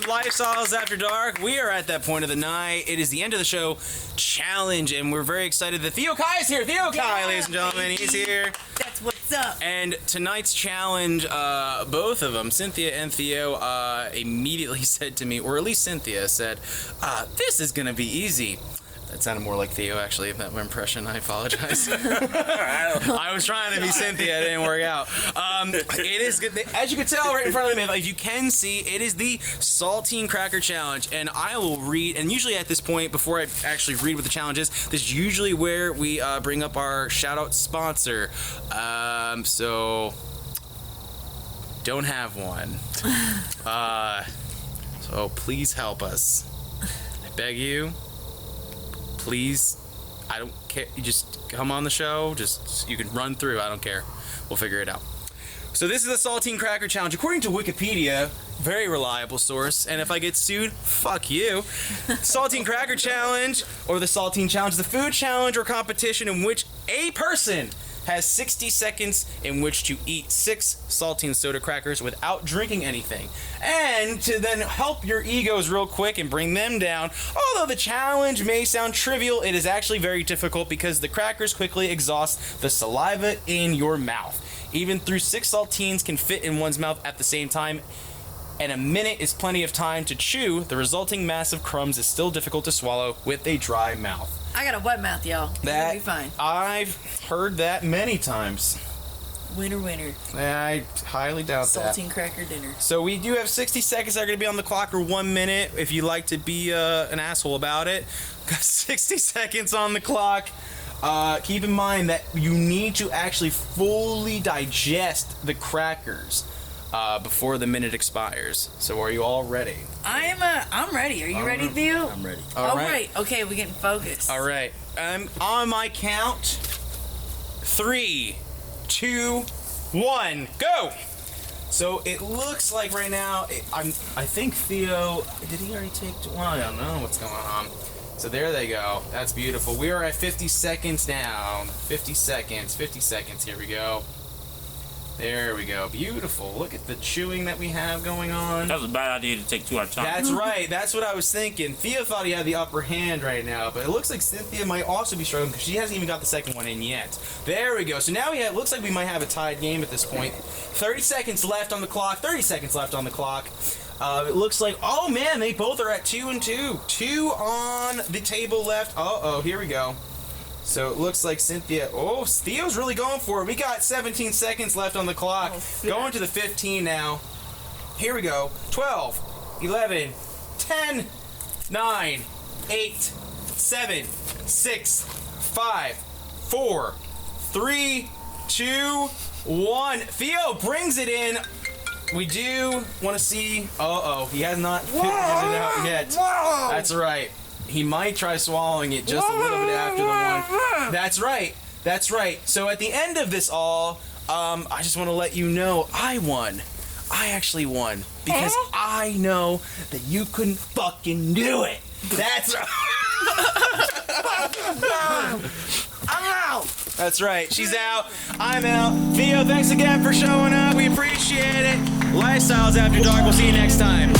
[SPEAKER 2] Lifestyles After Dark. We are at that point of the night. It is the end of the show challenge, and we're very excited that Theo Akai is here. Theo Akai, ladies and gentlemen, he's here.
[SPEAKER 1] That's what's up.
[SPEAKER 2] And tonight's challenge, both of them, Cynthia and Theo, immediately said to me, or at least Cynthia said, this is going to be easy. That sounded more like Theo, actually, if that was my impression. I apologize. I was trying to be Cynthia. It didn't work out. It is good. As you can tell right in front of me, like you can see, it is the Saltine Cracker Challenge. And I will read, and usually at this point, before I actually read what the challenge is, this is usually where we bring up our shout-out sponsor. So, don't have one. So please help us. I beg you. Please, I don't care. You just come on the show. Just you can run through. I don't care. We'll figure it out. So this is the Saltine Cracker Challenge. According to Wikipedia, very reliable source. And if I get sued, fuck you. Saltine Cracker Challenge, or the Saltine Challenge, the food challenge or competition in which a person has 60 seconds in which to eat 6 saltine soda crackers without drinking anything. And to then help your egos real quick and bring them down, although the challenge may sound trivial, it is actually very difficult because the crackers quickly exhaust the saliva in your mouth. Even through 6 saltines can fit in one's mouth at the same time, and a minute is plenty of time to chew. The resulting mass of crumbs is still difficult to swallow with a dry mouth.
[SPEAKER 1] I got a wet mouth, y'all. That'll be fine.
[SPEAKER 2] I've heard that many times.
[SPEAKER 1] Winner.
[SPEAKER 2] I highly doubt that.
[SPEAKER 1] Saltine cracker dinner.
[SPEAKER 2] So we do have 60 seconds that are going to be on the clock, or 1 minute if you like to be an asshole about it. Got 60 seconds on the clock. Keep in mind that you need to actually fully digest the crackers before the minute expires. So are you all ready?
[SPEAKER 1] I'm ready. Are you ready, Theo?
[SPEAKER 3] I'm ready.
[SPEAKER 2] All right.
[SPEAKER 1] Okay, we're getting focused.
[SPEAKER 2] All right. On my count, 3, 2, 1, go. So it looks like right now, I think Theo, did he already take, well, I don't know what's going on. So there they go. That's beautiful. We are at 50 seconds now. 50 seconds, here we go. There we go. Beautiful. Look at the chewing that we have going on.
[SPEAKER 3] That was a bad idea to take 2 at a time.
[SPEAKER 2] That's right. That's what I was thinking. Theo thought he had the upper hand right now, but it looks like Cynthia might also be struggling because she hasn't even got the second one in yet. There we go. So now it looks like we might have a tied game at this point. 30 seconds left on the clock. 30 seconds left on the clock. It looks like, oh man, they both are at 2 and 2. 2 on the table left. Uh-oh, here we go. So it looks like Cynthia, oh, Theo's really going for it. We got 17 seconds left on the clock. Going to the 15 now. Here we go. 12, 11, 10, 9, 8, 7, 6, 5, 4, 3, 2, 1. Theo brings it in. We do want to see, uh-oh, he has not figured it out yet. That's right. He might try swallowing it just a little bit after the one. That's right. That's right. So at the end of this all, I just want to let you know I won. I actually won. Because I know that you couldn't fucking do it. That's right. I'm out. That's right. She's out. I'm out. Theo, thanks again for showing up. We appreciate it. Lifestyles After Dark. We'll see you next time.